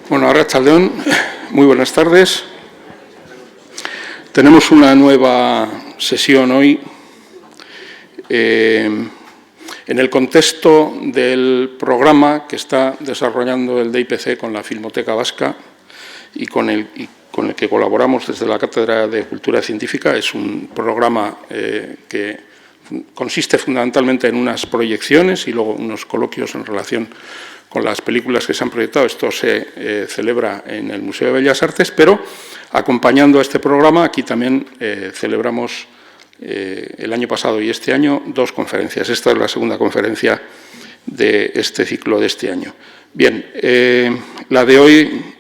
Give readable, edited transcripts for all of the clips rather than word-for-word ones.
Bueno, arratsaldeon, muy buenas tardes. Tenemos una nueva sesión hoy en el contexto del programa que está desarrollando el DIPC con la Filmoteca Vasca y con el que colaboramos desde la Cátedra de Cultura Científica. Es un programa que consiste fundamentalmente en unas proyecciones y luego unos coloquios en relación con las películas que se han proyectado. Esto se celebra en el Museo de Bellas Artes, pero acompañando a este programa, aquí también celebramos el año pasado y este año dos conferencias. Esta es la segunda conferencia de este ciclo de este año. Bien, la de hoy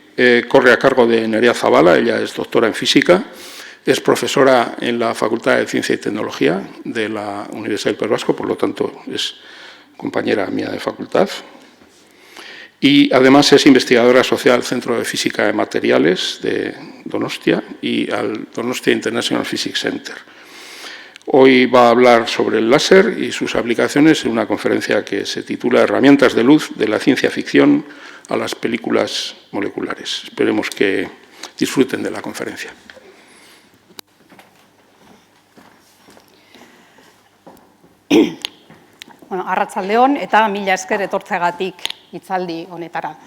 corre a cargo de Nerea Zabala. Ella es doctora en física, es profesora en la Facultad de Ciencia y Tecnología de la Universidad del País Vasco, por lo tanto es compañera mía de facultad. Y además es investigadora asociada al Centro de Física de Materiales de Donostia y al Donostia International Physics Center. Hoy va a hablar sobre el láser y sus aplicaciones en una conferencia que se titula Herramientas de luz de la ciencia ficción a las películas moleculares. Esperemos que disfruten de la conferencia. Bueno, arratsaldeon eta mila esker etortzeagatik hitzaldi honetara.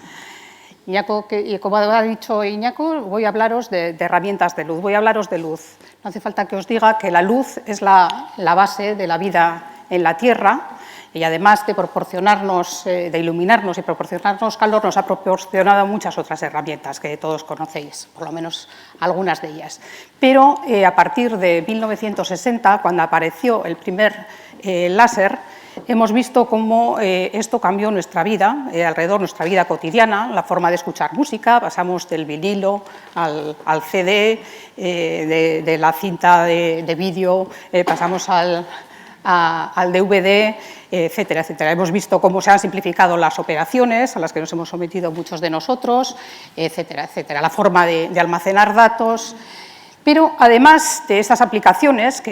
Como ha dicho Iñaco, voy a hablaros de herramientas de luz, voy a hablaros de luz. No hace falta que os diga que la luz es la base de la vida en la Tierra y además de proporcionarnos, de iluminarnos y proporcionarnos calor, nos ha proporcionado muchas otras herramientas que todos conocéis, por lo menos algunas de ellas. Pero a partir de 1960, cuando apareció el primer láser, hemos visto cómo esto cambió nuestra vida, alrededor nuestra vida cotidiana, la forma de escuchar música. Pasamos del vinilo al CD, de la cinta de vídeo, pasamos al DVD, etcétera, etcétera. Hemos visto cómo se han simplificado las operaciones a las que nos hemos sometido muchos de nosotros, etcétera, etcétera. La forma de almacenar datos. Pero además de esas aplicaciones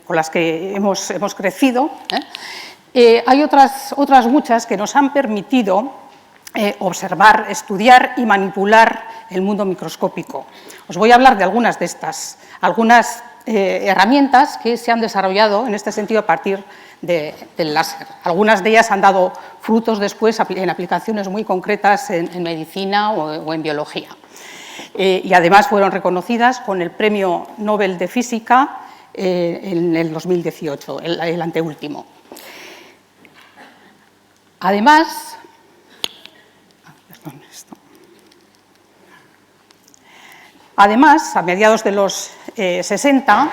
con las que hemos crecido, hay otras muchas que nos han permitido observar, estudiar y manipular el mundo microscópico. Os voy a hablar de algunas de estas, algunas herramientas que se han desarrollado en este sentido a partir del láser. Algunas de ellas han dado frutos después en aplicaciones muy concretas en medicina o en biología. Y además fueron reconocidas con el Premio Nobel de Física en el 2018, el anteúltimo. Además, a mediados de los 60,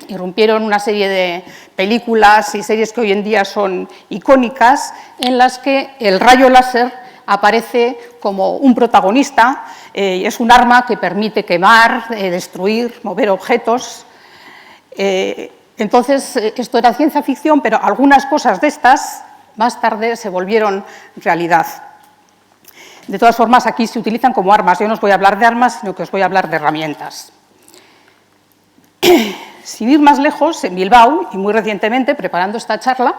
irrumpieron una serie de películas y series que hoy en día son icónicas, en las que el rayo láser aparece como un protagonista. Es un arma que permite quemar, destruir, mover objetos. Entonces, esto era ciencia ficción, pero algunas cosas de estas más tarde se volvieron realidad. De todas formas, aquí se utilizan como armas. Yo no os voy a hablar de armas, sino que os voy a hablar de herramientas. Sin ir más lejos, en Bilbao, y muy recientemente, preparando esta charla,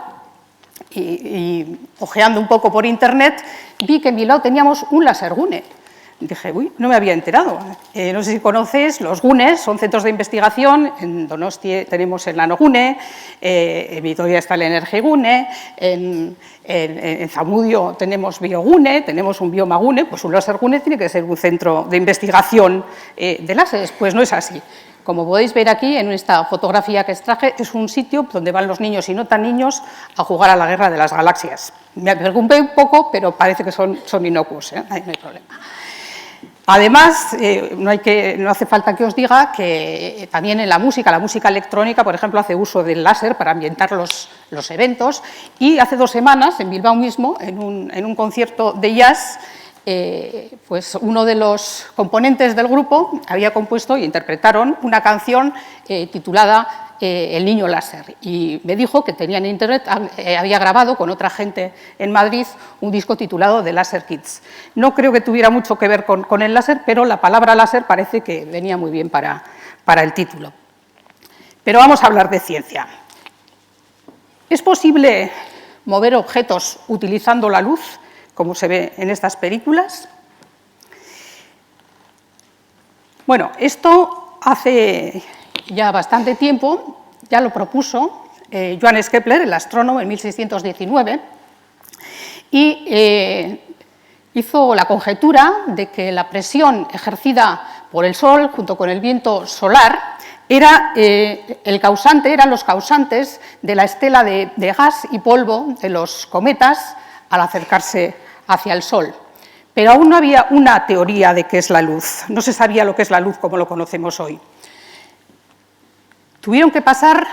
y ojeando un poco por internet, vi que en Bilbao teníamos un láser-gune. Dije, uy, no me había enterado. No sé si conocéis, los gunes son centros de investigación. En Donostia tenemos el nanogune, en Vitoria está el energigune, en Zamudio tenemos biogune, tenemos un biomagune. Pues un láser-gune tiene que ser un centro de investigación de láseres. Pues no es así. Como podéis ver aquí, en esta fotografía que extraje, es un sitio donde van los niños y no tan niños a jugar a la guerra de las galaxias. Me preocupé un poco, pero parece que son inocuos, no hay problema. Además, no hace falta que os diga que también en la música electrónica, por ejemplo, hace uso del láser para ambientar los eventos. Y hace 2 semanas, en Bilbao mismo, en un concierto de jazz, pues uno de los componentes del grupo había compuesto e interpretaron una canción titulada El niño láser, y me dijo que tenía en internet, había grabado con otra gente en Madrid un disco titulado The Laser Kids. No creo que tuviera mucho que ver con el láser, pero la palabra láser parece que venía muy bien para el título. Pero vamos a hablar de ciencia. ¿Es posible mover objetos utilizando la luz, como se ve en estas películas? Bueno, esto hace ya bastante tiempo, ya lo propuso Johannes Kepler, el astrónomo, en 1619, y hizo la conjetura de que la presión ejercida por el Sol, junto con el viento solar, eran los causantes de la estela de gas y polvo de los cometas al acercarse hacia el Sol. Pero aún no había una teoría de qué es la luz, no se sabía lo que es la luz como lo conocemos hoy. Tuvieron que pasar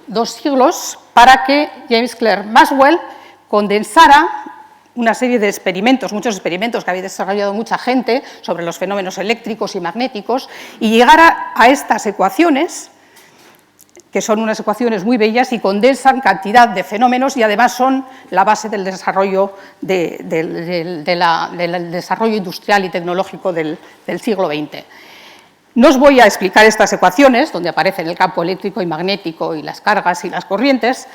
2 siglos para que James Clerk Maxwell condensara una serie de experimentos, muchos experimentos que había desarrollado mucha gente sobre los fenómenos eléctricos y magnéticos, y llegara a estas ecuaciones, que son unas ecuaciones muy bellas y condensan cantidad de fenómenos y además son la base del desarrollo, del desarrollo industrial y tecnológico del siglo XX. No os voy a explicar estas ecuaciones, donde aparecen el campo eléctrico y magnético y las cargas y las corrientes,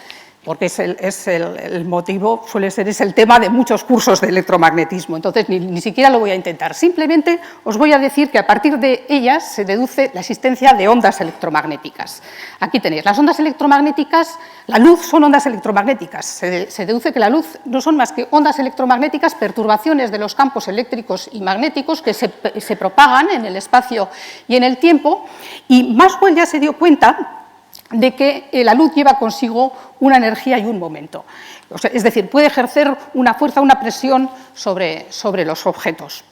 porque es el motivo, es el tema de muchos cursos de electromagnetismo, entonces ni siquiera lo voy a intentar. Simplemente os voy a decir que a partir de ellas se deduce la existencia de ondas electromagnéticas. Aquí tenéis, las ondas electromagnéticas, la luz son ondas electromagnéticas, se deduce que la luz no son más que ondas electromagnéticas, perturbaciones de los campos eléctricos y magnéticos que se propagan en el espacio y en el tiempo, y Maxwell ya se dio cuenta de que la luz lleva consigo una energía y un momento. O sea, es decir, puede ejercer una fuerza, una presión sobre los objetos.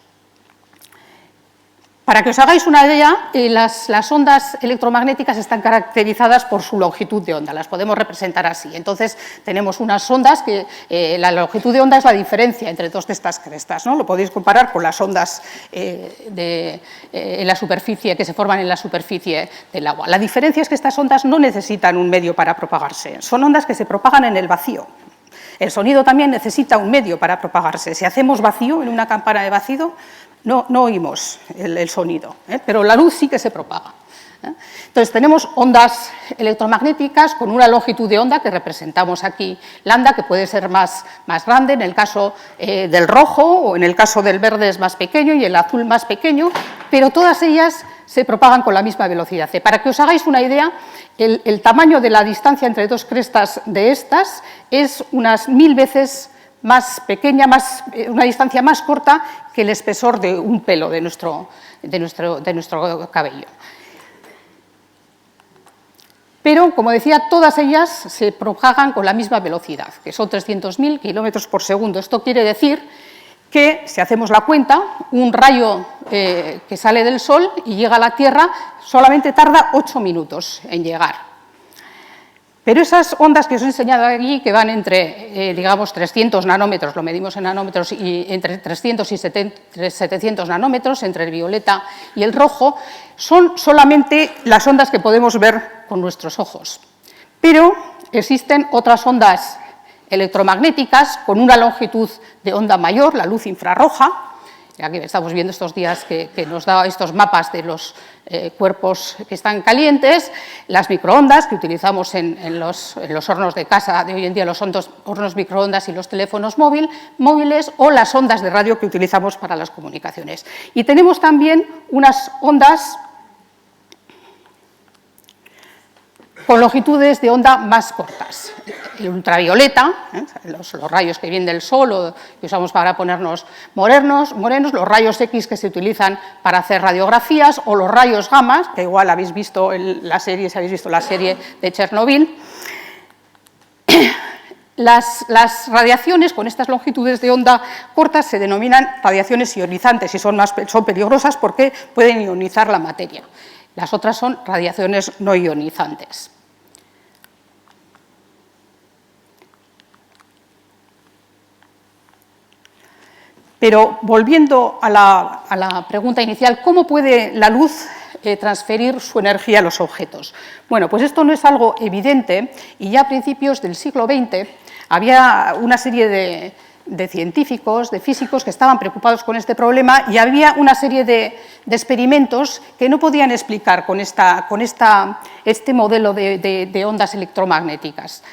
Para que os hagáis una idea, las ondas electromagnéticas están caracterizadas por su longitud de onda, las podemos representar así. Entonces, tenemos unas ondas que la longitud de onda es la diferencia entre dos de estas crestas, ¿no? Lo podéis comparar con las ondas en la superficie, que se forman en la superficie del agua. La diferencia es que estas ondas no necesitan un medio para propagarse, son ondas que se propagan en el vacío. El sonido también necesita un medio para propagarse. Si hacemos vacío en una campana de vacío, no oímos el sonido, pero la luz sí que se propaga. Entonces, tenemos ondas electromagnéticas con una longitud de onda que representamos aquí, lambda, que puede ser más grande, en el caso del rojo, o en el caso del verde es más pequeño y el azul más pequeño, pero todas ellas se propagan con la misma velocidad. Para que os hagáis una idea, el tamaño de la distancia entre dos crestas de estas es unas 1000 veces más pequeña, una distancia más corta que el espesor de un pelo de nuestro cabello. Pero, como decía, todas ellas se propagan con la misma velocidad, que son 300.000 kilómetros por segundo. Esto quiere decir que, si hacemos la cuenta, un rayo que sale del Sol y llega a la Tierra solamente tarda 8 minutos en llegar. Pero esas ondas que os he enseñado aquí, que van entre, digamos, 300 nanómetros, lo medimos en nanómetros, y entre 300 y 700 nanómetros, entre el violeta y el rojo, son solamente las ondas que podemos ver con nuestros ojos. Pero existen otras ondas electromagnéticas con una longitud de onda mayor, la luz infrarroja. Aquí estamos viendo estos días que nos da estos mapas de los cuerpos que están calientes, las microondas que utilizamos en los hornos de casa de hoy en día, los hornos microondas y los teléfonos móviles, o las ondas de radio que utilizamos para las comunicaciones. Y tenemos también unas ondas con longitudes de onda más cortas. El ultravioleta, los rayos que vienen del Sol o que usamos para ponernos morenos, los rayos X que se utilizan para hacer radiografías, o los rayos gamma, que igual habéis visto la serie, si habéis visto la serie de Chernobyl. Las radiaciones con estas longitudes de onda cortas se denominan radiaciones ionizantes y son peligrosas porque pueden ionizar la materia. Las otras son radiaciones no ionizantes. Pero volviendo a la pregunta inicial, ¿cómo puede la luz transferir su energía a los objetos? Bueno, pues esto no es algo evidente, y ya a principios del siglo XX había una serie de científicos, de físicos que estaban preocupados con este problema, y había una serie de experimentos que no podían explicar con este modelo de ondas electromagnéticas.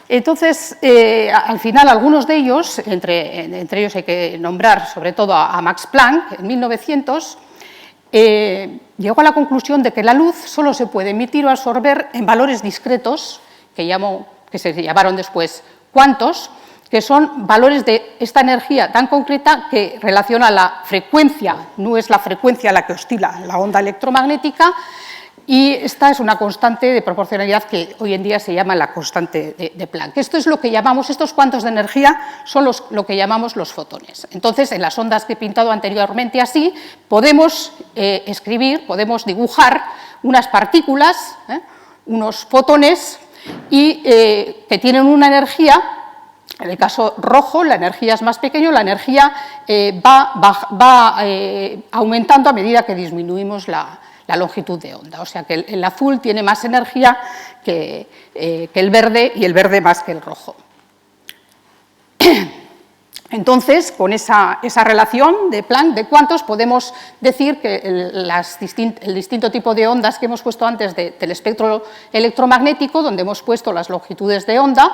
Entonces, al final, algunos de ellos, entre ellos hay que nombrar sobre todo a Max Planck, en 1900, llegó a la conclusión de que la luz solo se puede emitir o absorber en valores discretos, que se llamaron después cuantos, que son valores de esta energía tan concreta que relaciona la frecuencia, no es la frecuencia a la que oscila la onda electromagnética, y esta es una constante de proporcionalidad que hoy en día se llama la constante de Planck. Esto es lo que llamamos, estos cuantos de energía son lo que llamamos los fotones. Entonces, en las ondas que he pintado anteriormente así, podemos escribir, podemos dibujar unas partículas, unos fotones, y que tienen una energía. En el caso rojo, la energía es más pequeña, la energía va aumentando a medida que disminuimos la longitud de onda. O sea que el azul tiene más energía que el verde y el verde más que el rojo. Entonces, con esa relación de Planck, de cuantos, podemos decir que el distinto tipo de ondas que hemos puesto antes del espectro electromagnético, donde hemos puesto las longitudes de onda,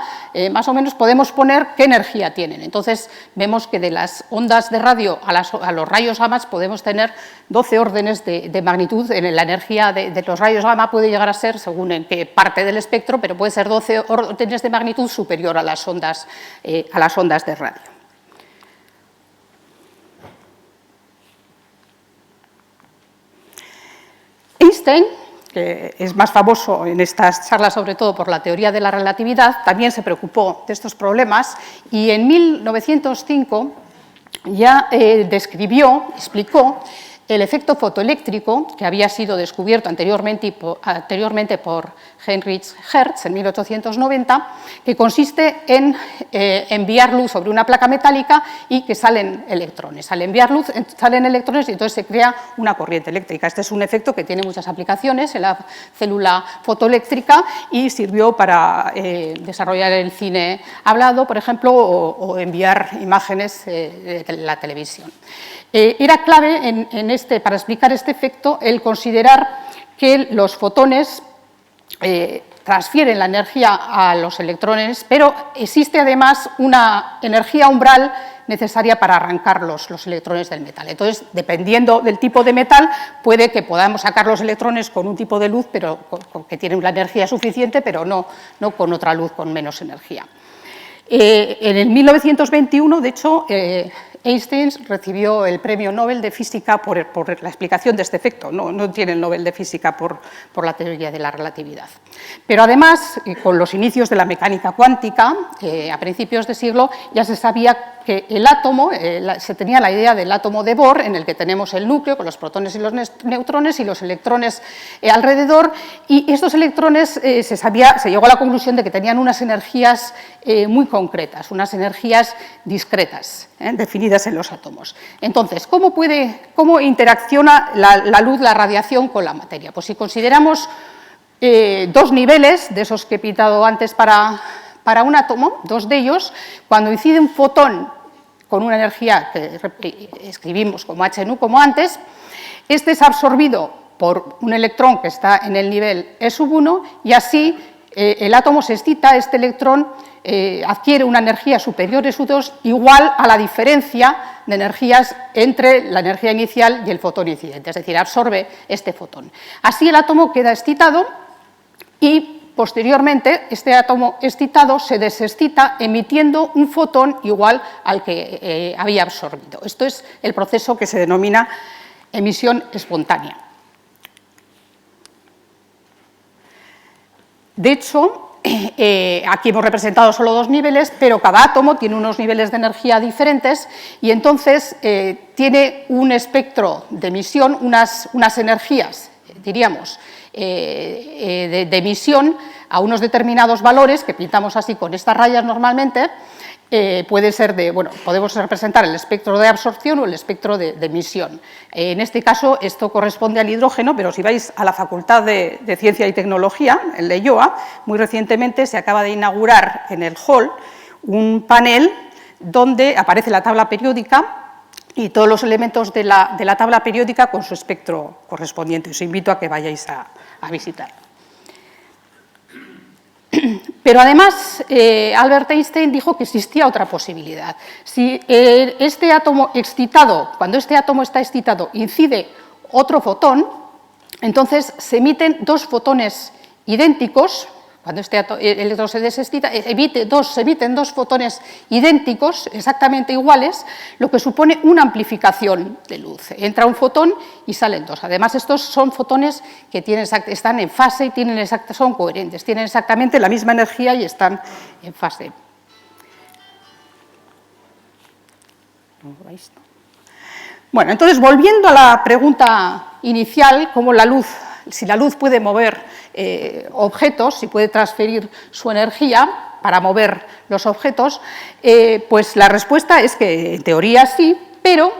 más o menos podemos poner qué energía tienen. Entonces, vemos que de las ondas de radio a los rayos gamma podemos tener 12 órdenes de magnitud. La energía de los rayos gamma puede llegar a ser, según en qué parte del espectro, pero puede ser 12 órdenes de magnitud superior a las ondas de radio. Einstein, que es más famoso en estas charlas sobre todo por la teoría de la relatividad, también se preocupó de estos problemas y en 1905 ya explicó el efecto fotoeléctrico que había sido descubierto anteriormente por Heinrich Hertz en 1890, que consiste en enviar luz sobre una placa metálica y que salen electrones. Al enviar luz salen electrones y entonces se crea una corriente eléctrica. Este es un efecto que tiene muchas aplicaciones en la célula fotoeléctrica y sirvió para desarrollar el cine hablado, por ejemplo, o enviar imágenes de la televisión. Era clave para explicar este efecto el considerar que los fotones transfieren la energía a los electrones, pero existe además una energía umbral necesaria para arrancar los electrones del metal. Entonces, dependiendo del tipo de metal, puede que podamos sacar los electrones con un tipo de luz pero que tiene una energía suficiente, pero no con otra luz con menos energía. En el 1921, de hecho, Einstein recibió el Premio Nobel de Física por la explicación de este efecto. No tiene el Nobel de Física por la teoría de la relatividad. Pero además, con los inicios de la mecánica cuántica, a principios de siglo, ya se sabía que el átomo, se tenía la idea del átomo de Bohr, en el que tenemos el núcleo con los protones y los neutrones y los electrones alrededor, y estos electrones se llegó a la conclusión de que tenían unas energías muy concretas, unas energías discretas, definidas en los átomos. Entonces, ¿cómo interacciona la luz, la radiación con la materia? Pues si consideramos dos niveles de esos que he pintado antes para un átomo, dos de ellos, cuando incide un fotón con una energía que escribimos como h nu como antes, este es absorbido por un electrón que está en el nivel E1 y así el átomo se excita, este electrón adquiere una energía superior E2 igual a la diferencia de energías entre la energía inicial y el fotón incidente, es decir, absorbe este fotón. Así el átomo queda excitado y posteriormente este átomo excitado se desexcita emitiendo un fotón igual al que había absorbido. Esto es el proceso que se denomina emisión espontánea. De hecho, aquí hemos representado solo dos niveles, pero cada átomo tiene unos niveles de energía diferentes y entonces tiene un espectro de emisión, unas energías, diríamos, de emisión a unos determinados valores que pintamos así con estas rayas normalmente. Puede ser podemos representar el espectro de absorción o el espectro de emisión. En este caso, esto corresponde al hidrógeno, pero si vais a la Facultad de Ciencia y Tecnología, en Leioa, muy recientemente se acaba de inaugurar en el hall un panel donde aparece la tabla periódica y todos los elementos de la tabla periódica con su espectro correspondiente. Os invito a que vayáis a visitar. Pero además, Albert Einstein dijo que existía otra posibilidad. Si este átomo excitado, cuando este átomo está excitado, incide otro fotón, Entonces, se emiten dos fotones idénticos. Cuando este electrón se desexcita, se emiten dos fotones idénticos, exactamente iguales, lo que supone una amplificación de luz. Entra un fotón y salen dos. Además, estos son fotones que están en fase y son coherentes, tienen exactamente la misma energía y están en fase. Bueno, entonces, volviendo a la pregunta inicial, si la luz puede mover objetos, si puede transferir su energía para mover los objetos, pues la respuesta es que en teoría sí, pero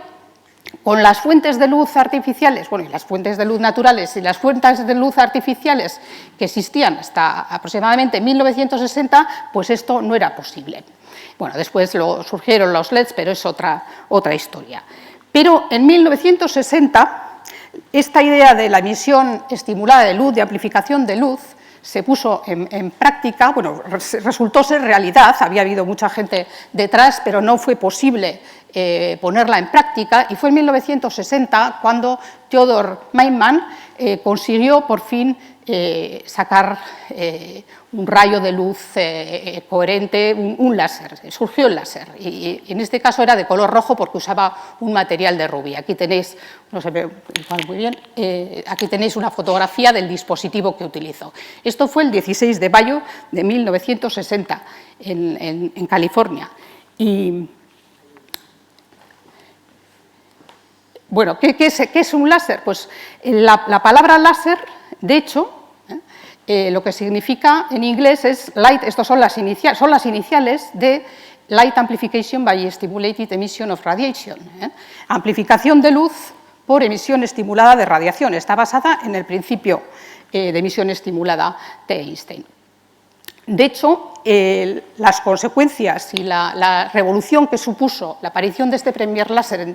con las fuentes de luz artificiales, bueno, y las fuentes de luz naturales y las fuentes de luz artificiales que existían hasta aproximadamente 1960, pues esto no era posible. Bueno, después surgieron los LEDs, pero es otra historia. Pero en 1960, esta idea de la emisión estimulada de luz, de amplificación de luz, se puso en práctica, bueno, resultó ser realidad, había habido mucha gente detrás, pero no fue posible ponerla en práctica, y fue en 1960 cuando Theodor Maiman consiguió por fin sacar un rayo de luz coherente, un láser, surgió el láser, y en este caso era de color rojo porque usaba un material de rubí. Aquí tenéis, no se ve igual muy bien, aquí tenéis una fotografía del dispositivo que utilizó. Esto fue el 16 de mayo de 1960 en California. Y bueno, ¿qué es un láser? Pues la palabra láser, de hecho, lo que significa en inglés es light, estas son las iniciales de Light Amplification by Stimulated Emission of Radiation. Amplificación de luz por emisión estimulada de radiación. Está basada en el principio de emisión estimulada de Einstein. De hecho, las consecuencias y la revolución que supuso la aparición de este primer láser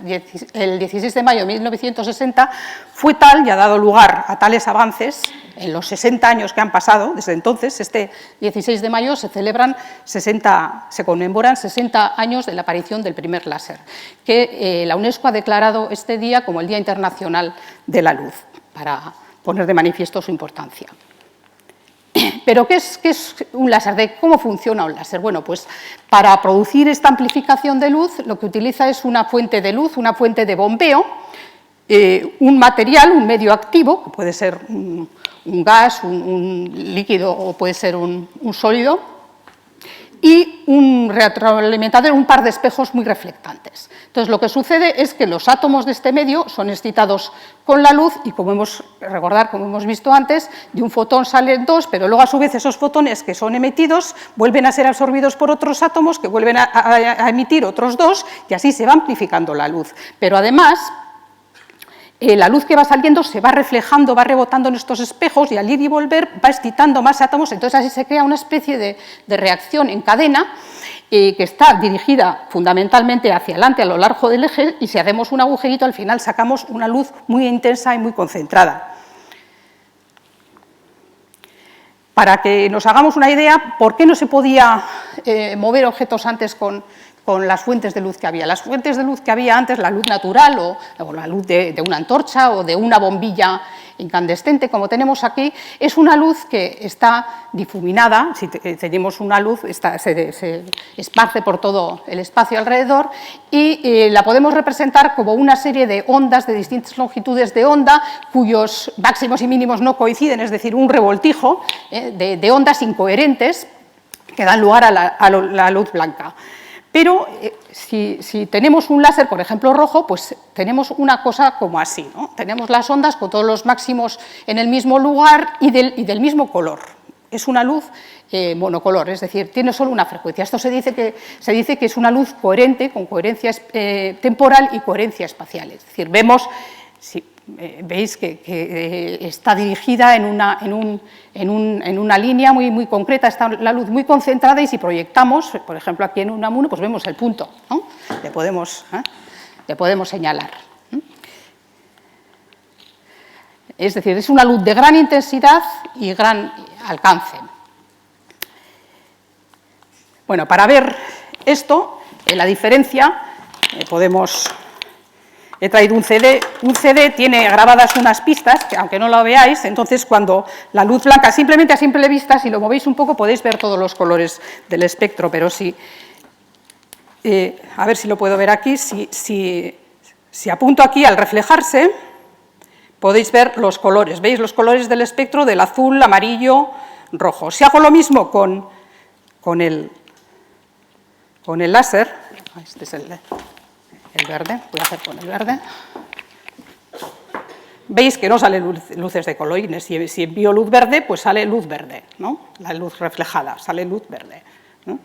el 16 de mayo de 1960 fue tal y ha dado lugar a tales avances en los 60 años que han pasado desde entonces. Este 16 de mayo se conmemoran 60 años de la aparición del primer láser, que la UNESCO ha declarado este día como el Día Internacional de la Luz, para poner de manifiesto su importancia. ¿Pero qué es un láser? ¿Cómo funciona un láser? Bueno, pues para producir esta amplificación de luz lo que utiliza es una fuente de luz, una fuente de bombeo, un material, un medio activo, que puede ser un gas, un líquido o puede ser un sólido, y un retroalimentador, un par de espejos muy reflectantes. Entonces, lo que sucede es que los átomos de este medio son excitados con la luz y, como hemos visto antes, de un fotón salen dos, pero luego, a su vez, esos fotones que son emitidos vuelven a ser absorbidos por otros átomos que vuelven a emitir otros dos, y así se va amplificando la luz. Pero, además, la luz que va saliendo se va reflejando, va rebotando en estos espejos y al ir y volver va excitando más átomos, entonces así se crea una especie de reacción en cadena que está dirigida fundamentalmente hacia adelante a lo largo del eje, y si hacemos un agujerito al final sacamos una luz muy intensa y muy concentrada. Para que nos hagamos una idea, ¿por qué no se podía mover objetos antes con las fuentes de luz que había? Las fuentes de luz que había antes, la luz natural o la luz de una antorcha o de una bombilla incandescente, como tenemos aquí, es una luz que está difuminada. Si tenemos una luz, se esparce por todo el espacio alrededor, y la podemos representar como una serie de ondas de distintas longitudes de onda cuyos máximos y mínimos no coinciden, es decir, un revoltijo de ondas incoherentes que dan lugar a la luz blanca. Pero si tenemos un láser, por ejemplo, rojo, pues tenemos una cosa como así, ¿no? Tenemos las ondas con todos los máximos en el mismo lugar y del mismo color. Es una luz monocolor, es decir, tiene solo una frecuencia. Esto se dice que es una luz coherente, con coherencia temporal y coherencia espacial. Es decir, veis que está dirigida en una línea muy concreta, está la luz muy concentrada, y si proyectamos, por ejemplo, aquí en Unamuno, pues vemos el punto, ¿no? Le podemos señalar. Es decir, es una luz de gran intensidad y gran alcance. Bueno, para ver esto, la diferencia, podemos he traído un CD. Un CD tiene grabadas unas pistas, que aunque no lo veáis, entonces cuando la luz blanca, simplemente a simple vista, si lo movéis un poco podéis ver todos los colores del espectro, pero si, a ver si lo puedo ver aquí, si apunto aquí al reflejarse, podéis ver los colores, ¿veis los colores del espectro del azul, amarillo, rojo. Si hago lo mismo con el láser, este es el verde, voy a hacer con el verde, veis que no salen luces de colorines. Si envío luz verde, pues sale luz verde, ¿no? La luz reflejada, sale luz verde, ¿no?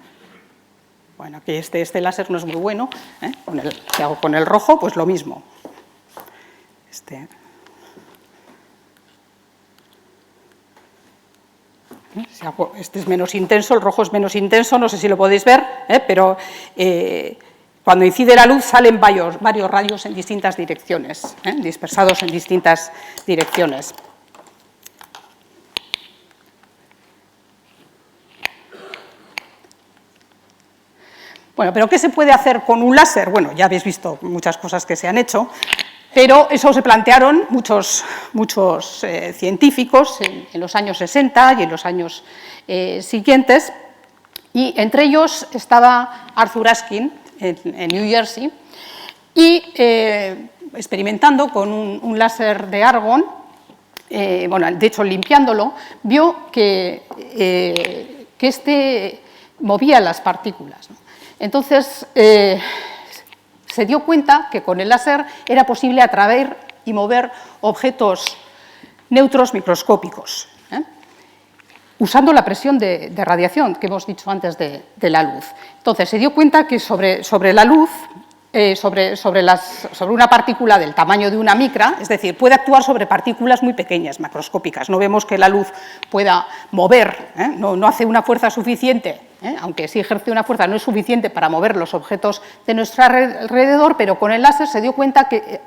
Bueno, aquí este láser no es muy bueno, ¿eh? Si hago con el rojo, pues lo mismo. Este es menos intenso, el rojo es menos intenso, no sé si lo podéis ver, pero cuando incide la luz salen varios rayos en distintas direcciones, dispersados en distintas direcciones. Bueno, pero ¿qué se puede hacer con un láser? Bueno, ya habéis visto muchas cosas que se han hecho, pero eso se plantearon muchos científicos en los años 60 y en los años siguientes, y entre ellos estaba Arthur Askin en New Jersey, y experimentando con un láser de argón, bueno, de hecho limpiándolo, vio que este movía las partículas, ¿no? Entonces, se dio cuenta que con el láser era posible atraer y mover objetos neutros microscópicos, usando la presión de radiación que hemos dicho antes de la luz. Entonces, se dio cuenta que sobre la luz, sobre una partícula del tamaño de una micra, es decir, puede actuar sobre partículas muy pequeñas, macroscópicas. No vemos que la luz pueda mover, no hace una fuerza suficiente, aunque sí ejerce una fuerza, no es suficiente para mover los objetos de nuestro alrededor, pero con el láser se dio cuenta que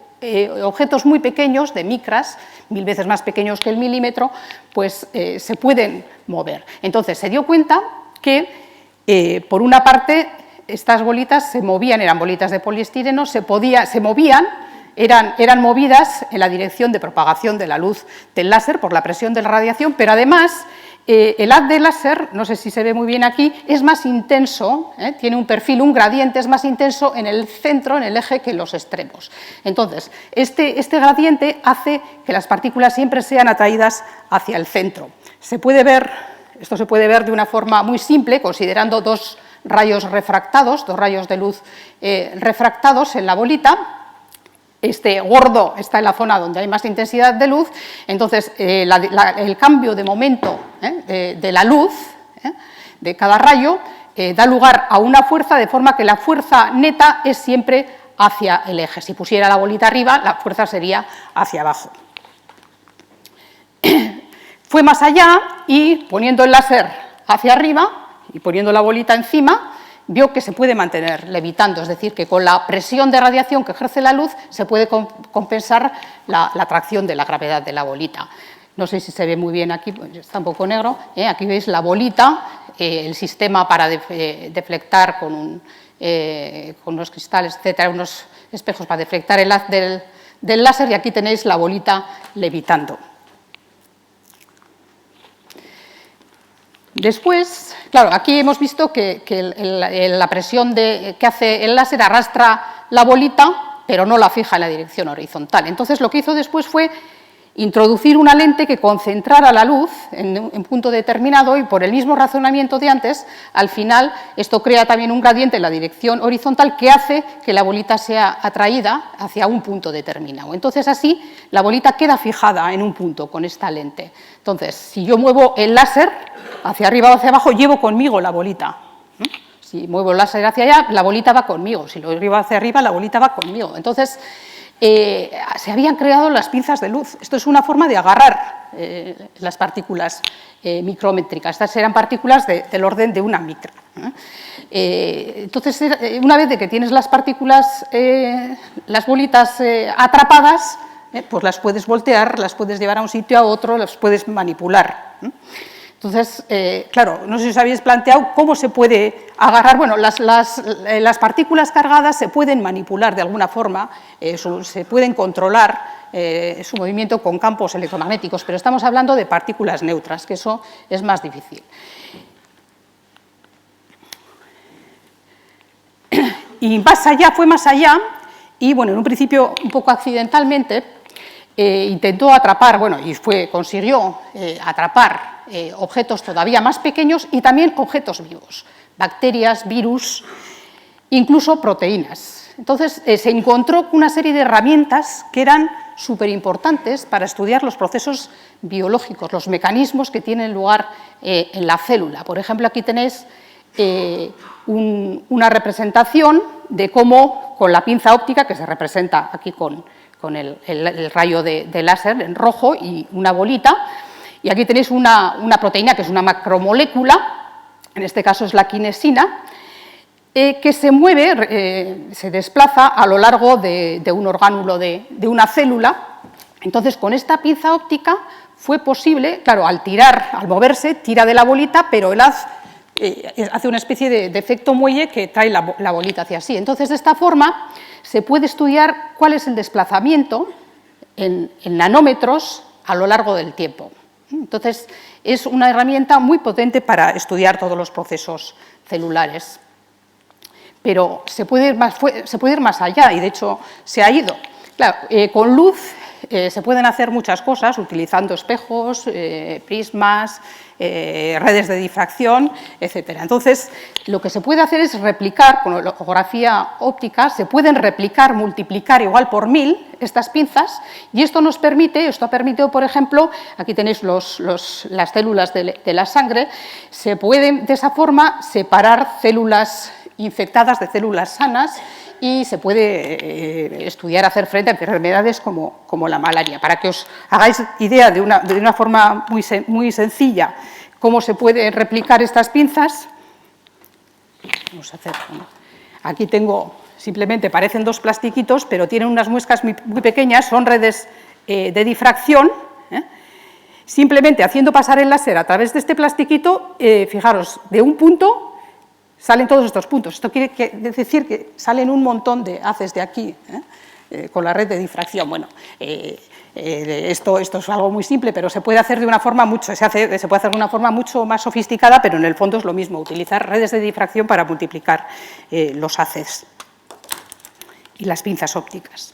objetos muy pequeños, de micras, 1000 veces más pequeños que el milímetro, pues se pueden mover. Entonces se dio cuenta que, por una parte, estas bolitas se movían, eran bolitas de poliestireno, se movían, eran movidas en la dirección de propagación de la luz del láser por la presión de la radiación, pero además el haz de láser, no sé si se ve muy bien aquí, es más intenso, tiene un perfil, un gradiente, es más intenso en el centro, en el eje, que en los extremos. Entonces, este gradiente hace que las partículas siempre sean atraídas hacia el centro. Esto se puede ver de una forma muy simple, considerando dos rayos refractados, dos rayos de luz refractados en la bolita. Este gordo está en la zona donde hay más intensidad de luz, entonces el cambio de momento de la luz de cada rayo da lugar a una fuerza, de forma que la fuerza neta es siempre hacia el eje. Si pusiera la bolita arriba, la fuerza sería hacia abajo. Fue más allá y, poniendo el láser hacia arriba y poniendo la bolita encima, vio que se puede mantener levitando, es decir, que con la presión de radiación que ejerce la luz se puede compensar la atracción de la gravedad de la bolita. No sé si se ve muy bien aquí, pues está un poco negro, aquí veis la bolita, el sistema para deflectar con unos cristales, etcétera, unos espejos para deflectar el haz del láser, y aquí tenéis la bolita levitando. Después, claro, aquí hemos visto que la presión que hace el láser arrastra la bolita, pero no la fija en la dirección horizontal. Entonces, lo que hizo después fue introducir una lente que concentrara la luz en un punto determinado, y por el mismo razonamiento de antes, al final esto crea también un gradiente en la dirección horizontal que hace que la bolita sea atraída hacia un punto determinado. Entonces, así la bolita queda fijada en un punto con esta lente. Entonces, si yo muevo el láser hacia arriba o hacia abajo, llevo conmigo la bolita. Si muevo el láser hacia allá, la bolita va conmigo. Si lo llevo hacia arriba, la bolita va conmigo. Entonces, se habían creado las pinzas de luz. Esto es una forma de agarrar las partículas micrométricas. Estas eran partículas del orden de una micra. Entonces, una vez de que tienes las partículas, las bolitas atrapadas, pues las puedes voltear, las puedes llevar a un sitio a otro, las puedes manipular. Entonces, claro, no sé si os habéis planteado cómo se puede agarrar. Bueno, las partículas cargadas se pueden manipular de alguna forma, se pueden controlar su movimiento con campos electromagnéticos, pero estamos hablando de partículas neutras, que eso es más difícil. Y fue más allá, y bueno, en un principio un poco accidentalmente, intentó atrapar, bueno, y consiguió atrapar objetos todavía más pequeños y también objetos vivos, bacterias, virus, incluso proteínas. Entonces, se encontró una serie de herramientas que eran súper importantes para estudiar los procesos biológicos, los mecanismos que tienen lugar en la célula. Por ejemplo, aquí tenéis una representación de cómo, con la pinza óptica, que se representa aquí con el rayo de láser en rojo y una bolita, y aquí tenéis una proteína que es una macromolécula, en este caso es la quinesina, que se mueve, se desplaza a lo largo de un orgánulo de una célula. Entonces, con esta pinza óptica fue posible, claro, al moverse, tira de la bolita, pero el haz hace una especie de efecto muelle que trae la bolita hacia sí. Entonces, de esta forma, se puede estudiar cuál es el desplazamiento en nanómetros a lo largo del tiempo. Entonces, es una herramienta muy potente para estudiar todos los procesos celulares. Pero se puede ir más allá, y de hecho se ha ido. Claro, con luz se pueden hacer muchas cosas, utilizando espejos, prismas, redes de difracción, etc. Entonces, lo que se puede hacer es replicar, con holografía óptica, se pueden replicar, multiplicar igual por 1000 estas pinzas, y esto ha permitido, por ejemplo, aquí tenéis las células de la sangre, se pueden de esa forma separar células infectadas de células sanas, y se puede estudiar, hacer frente a enfermedades como la malaria. Para que os hagáis idea de una forma muy sencilla cómo se pueden replicar estas pinzas, vamos a hacer. Aquí tengo, simplemente parecen dos plastiquitos, pero tienen unas muescas muy pequeñas, son redes de difracción. Simplemente haciendo pasar el láser a través de este plastiquito, fijaros, de un punto salen todos estos puntos. Esto quiere decir que salen un montón de haces de aquí, con la red de difracción. Bueno, esto es algo muy simple, pero se puede hacer de una forma mucho más sofisticada, pero en el fondo es lo mismo, utilizar redes de difracción para multiplicar los haces y las pinzas ópticas.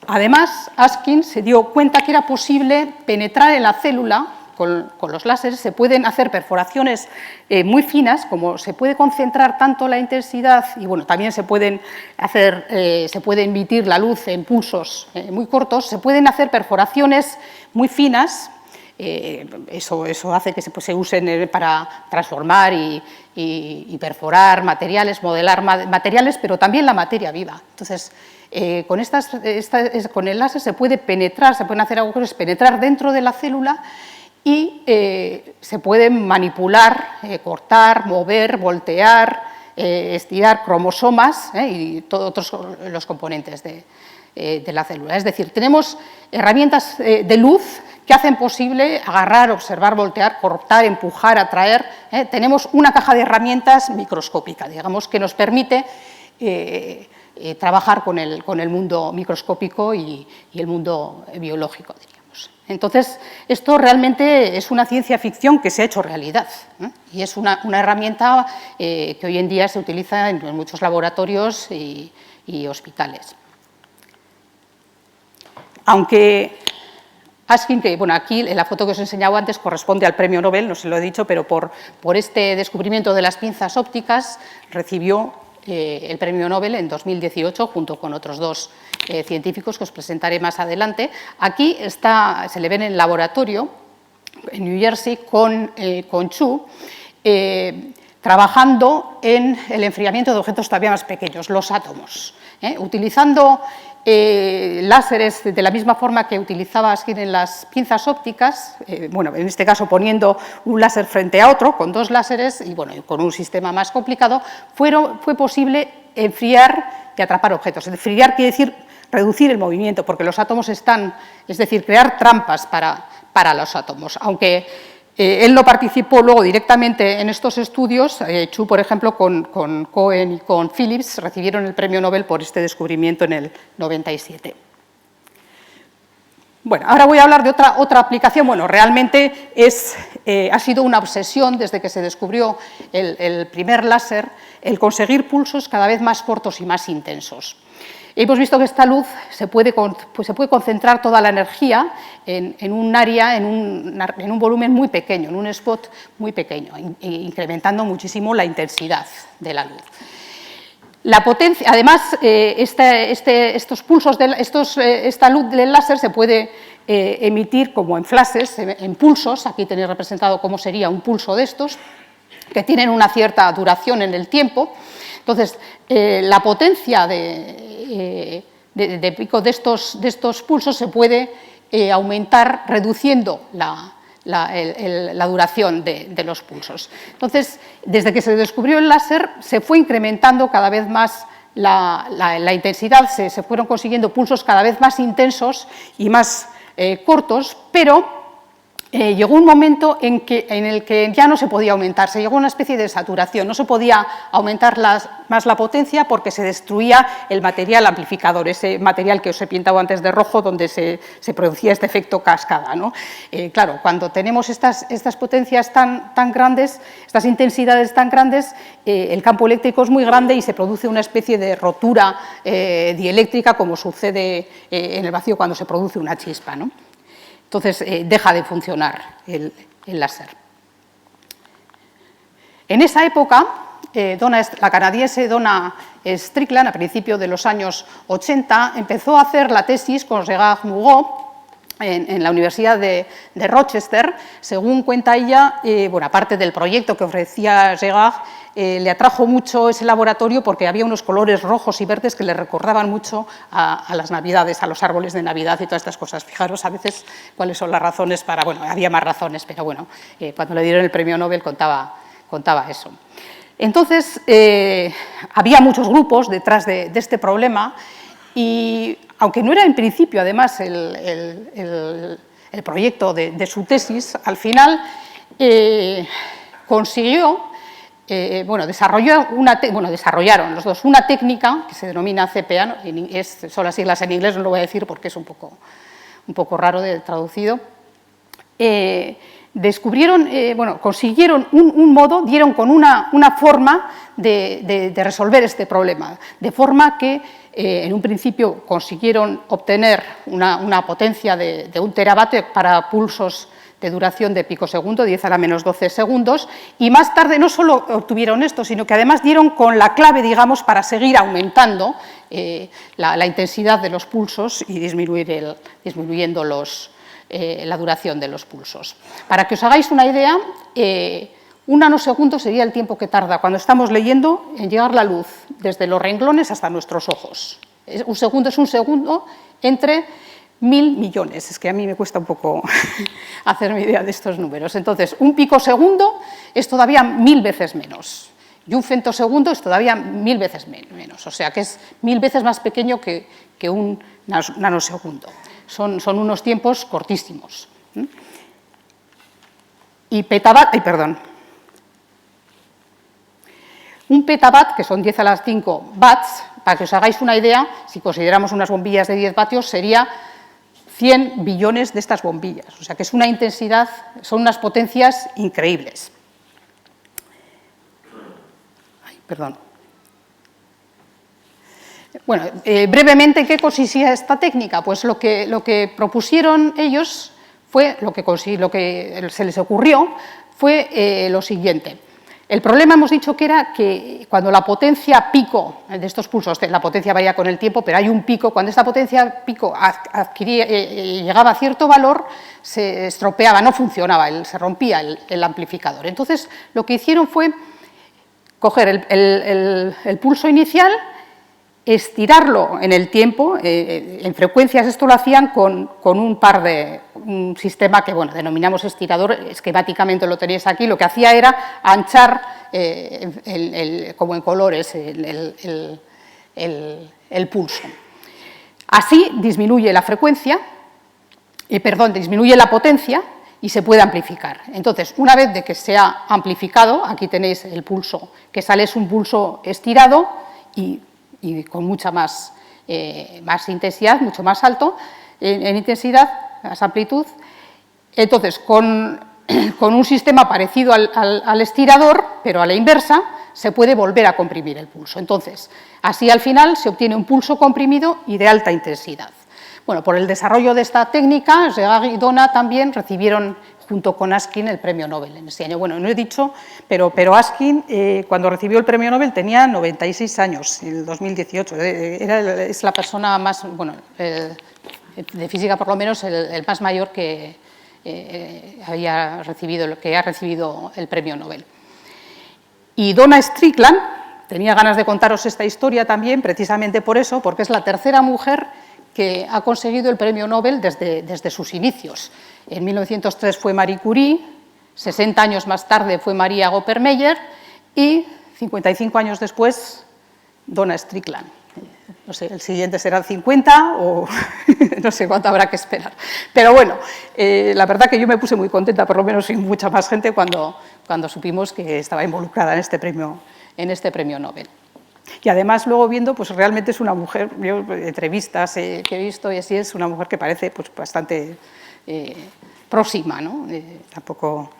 Además, Askin se dio cuenta que era posible penetrar en la célula. Con los láseres se pueden hacer perforaciones muy finas, como se puede concentrar tanto la intensidad, y bueno, también se puede emitir la luz en pulsos muy cortos, se pueden hacer perforaciones muy finas. Eso hace que se usen para transformar y perforar materiales, modelar materiales, pero también la materia viva. Entonces, con el láser se puede penetrar, se pueden hacer agujeros, penetrar dentro de la célula, y se pueden manipular, cortar, mover, voltear, estirar cromosomas y todos los componentes de la célula. Es decir, tenemos herramientas de luz que hacen posible agarrar, observar, voltear, cortar, empujar, atraer. Tenemos una caja de herramientas microscópica, digamos, que nos permite trabajar con el mundo microscópico y el mundo biológico, diríamos. Entonces, esto realmente es una ciencia ficción que se ha hecho realidad, y es una herramienta que hoy en día se utiliza en muchos laboratorios y hospitales. Aunque Askin, que bueno, aquí en la foto que os he enseñado antes corresponde al premio Nobel, no se lo he dicho, pero por este descubrimiento de las pinzas ópticas recibió el premio Nobel en 2018, junto con otros dos científicos que os presentaré más adelante. Aquí se le ve en el laboratorio, en New Jersey, con Chu, trabajando en el enfriamiento de objetos todavía más pequeños, los átomos, utilizando láseres de la misma forma que utilizaba Askin en las pinzas ópticas, bueno, en este caso poniendo un láser frente a otro, con dos láseres y bueno, con un sistema más complicado, fue posible enfriar y atrapar objetos. Enfriar quiere decir reducir el movimiento, porque los átomos están, es decir, crear trampas para los átomos, aunque él no participó luego directamente en estos estudios. Chu, por ejemplo, con Cohen y con Phillips recibieron el premio Nobel por este descubrimiento en el 97. Bueno, ahora voy a hablar de otra aplicación. Bueno, realmente ha sido una obsesión desde que se descubrió el primer láser, el conseguir pulsos cada vez más cortos y más intensos. Hemos visto que esta luz se puede concentrar toda la energía en un área, en un volumen muy pequeño, en un spot muy pequeño, incrementando muchísimo la intensidad de la luz. La potencia, además, estos pulsos, esta luz del láser se puede emitir como en flashes, en pulsos. Aquí tenéis representado cómo sería un pulso de estos, que tienen una cierta duración en el tiempo. Entonces, la potencia de pico de estos pulsos se puede aumentar reduciendo la duración de los pulsos. Entonces, desde que se descubrió el láser, se fue incrementando cada vez más la intensidad, se fueron consiguiendo pulsos cada vez más intensos y más cortos, pero llegó un momento en el que ya no se podía aumentar, se llegó a una especie de saturación, no se podía aumentar más la potencia porque se destruía el material amplificador, ese material que os he pintado antes de rojo, donde se producía este efecto cascada, ¿no? Claro, cuando tenemos estas potencias tan grandes, estas intensidades tan grandes, el campo eléctrico es muy grande y se produce una especie de rotura dieléctrica, como sucede en el vacío cuando se produce una chispa, ¿no? Entonces, deja de funcionar el láser. En esa época, la canadiense Donna Strickland, a principios de los años 80, empezó a hacer la tesis con Gerard Mougeot en la Universidad de Rochester. Según cuenta ella, bueno, aparte del proyecto que ofrecía Gerard, le atrajo mucho ese laboratorio porque había unos colores rojos y verdes que le recordaban mucho a las Navidades, a los árboles de Navidad y todas estas cosas. Fijaros a veces cuáles son las razones para... Bueno, había más razones, pero bueno, cuando le dieron el premio Nobel contaba eso. Entonces, había muchos grupos detrás de este problema y, aunque no era en principio, además, el proyecto de su tesis, al final consiguió... desarrollaron los dos una técnica que se denomina CPA, ¿no? Son las siglas en inglés, no lo voy a decir porque es un poco raro de traducido. Consiguieron un modo, dieron con una forma de resolver este problema, de forma que en un principio consiguieron obtener una potencia de 1 teravatio para pulsos de duración de picosegundo, 10 a la menos 12 segundos, y más tarde no solo obtuvieron esto, sino que además dieron con la clave, digamos, para seguir aumentando la intensidad de los pulsos y disminuyendo la duración de los pulsos. Para que os hagáis una idea, 1 nanosegundo sería el tiempo que tarda cuando estamos leyendo en llegar la luz desde los renglones hasta nuestros ojos. Un segundo es un segundo entre 1000 millones, es que a mí me cuesta un poco hacerme idea de estos números. Entonces, un picosegundo es todavía 1000 veces menos y un femtosegundo es todavía 1000 veces menos, o sea que es 1000 veces más pequeño que un nanosegundo. Son unos tiempos cortísimos. Y un petabat, que son 10 a las 5 watts, para que os hagáis una idea, si consideramos unas bombillas de 10 vatios, sería 100 billones de estas bombillas, o sea que es una intensidad, son unas potencias increíbles. Bueno, brevemente, ¿en qué consistía esta técnica? Pues lo que propusieron ellos fue, lo que se les ocurrió, fue lo siguiente. El problema, hemos dicho que era que cuando la potencia pico de estos pulsos, la potencia varía con el tiempo, pero hay un pico, cuando esta potencia pico llegaba a cierto valor, se estropeaba, no funcionaba, se rompía el amplificador. Entonces, lo que hicieron fue coger el pulso inicial, estirarlo en el tiempo, en frecuencias esto lo hacían con un sistema que, bueno, denominamos estirador, esquemáticamente lo tenéis aquí, lo que hacía era anchar, como en colores, el pulso. Así disminuye la frecuencia, disminuye la potencia y se puede amplificar. Entonces, una vez de que se ha amplificado, aquí tenéis el pulso que sale, es un pulso estirado y con mucha más intensidad, mucho más alto en intensidad, más amplitud. Entonces, con un sistema parecido al estirador, pero a la inversa, se puede volver a comprimir el pulso. Entonces, así al final se obtiene un pulso comprimido y de alta intensidad. Bueno, por el desarrollo de esta técnica, Szegary y Dona también recibieron, junto con Askin, el premio Nobel en ese año. Bueno, no he dicho, pero Askin, cuando recibió el premio Nobel, tenía 96 años, en el 2018. Es la persona más, bueno, de física por lo menos, el más mayor que ha recibido el premio Nobel. Y Donna Strickland, tenía ganas de contaros esta historia también, precisamente por eso, porque es la tercera mujer que ha conseguido el premio Nobel desde sus inicios. En 1903 fue Marie Curie, 60 años más tarde fue Maria Gopper-Meyer y 55 años después, Donna Strickland. No sé, el siguiente será el 50 o no sé cuánto habrá que esperar. Pero bueno, la verdad que yo me puse muy contenta, por lo menos y mucha más gente, cuando supimos que estaba involucrada en este premio Nobel. Y además, luego viendo, pues realmente es una mujer, yo entrevistas que he visto y así, es una mujer que parece pues, bastante próxima, ¿no? Tampoco...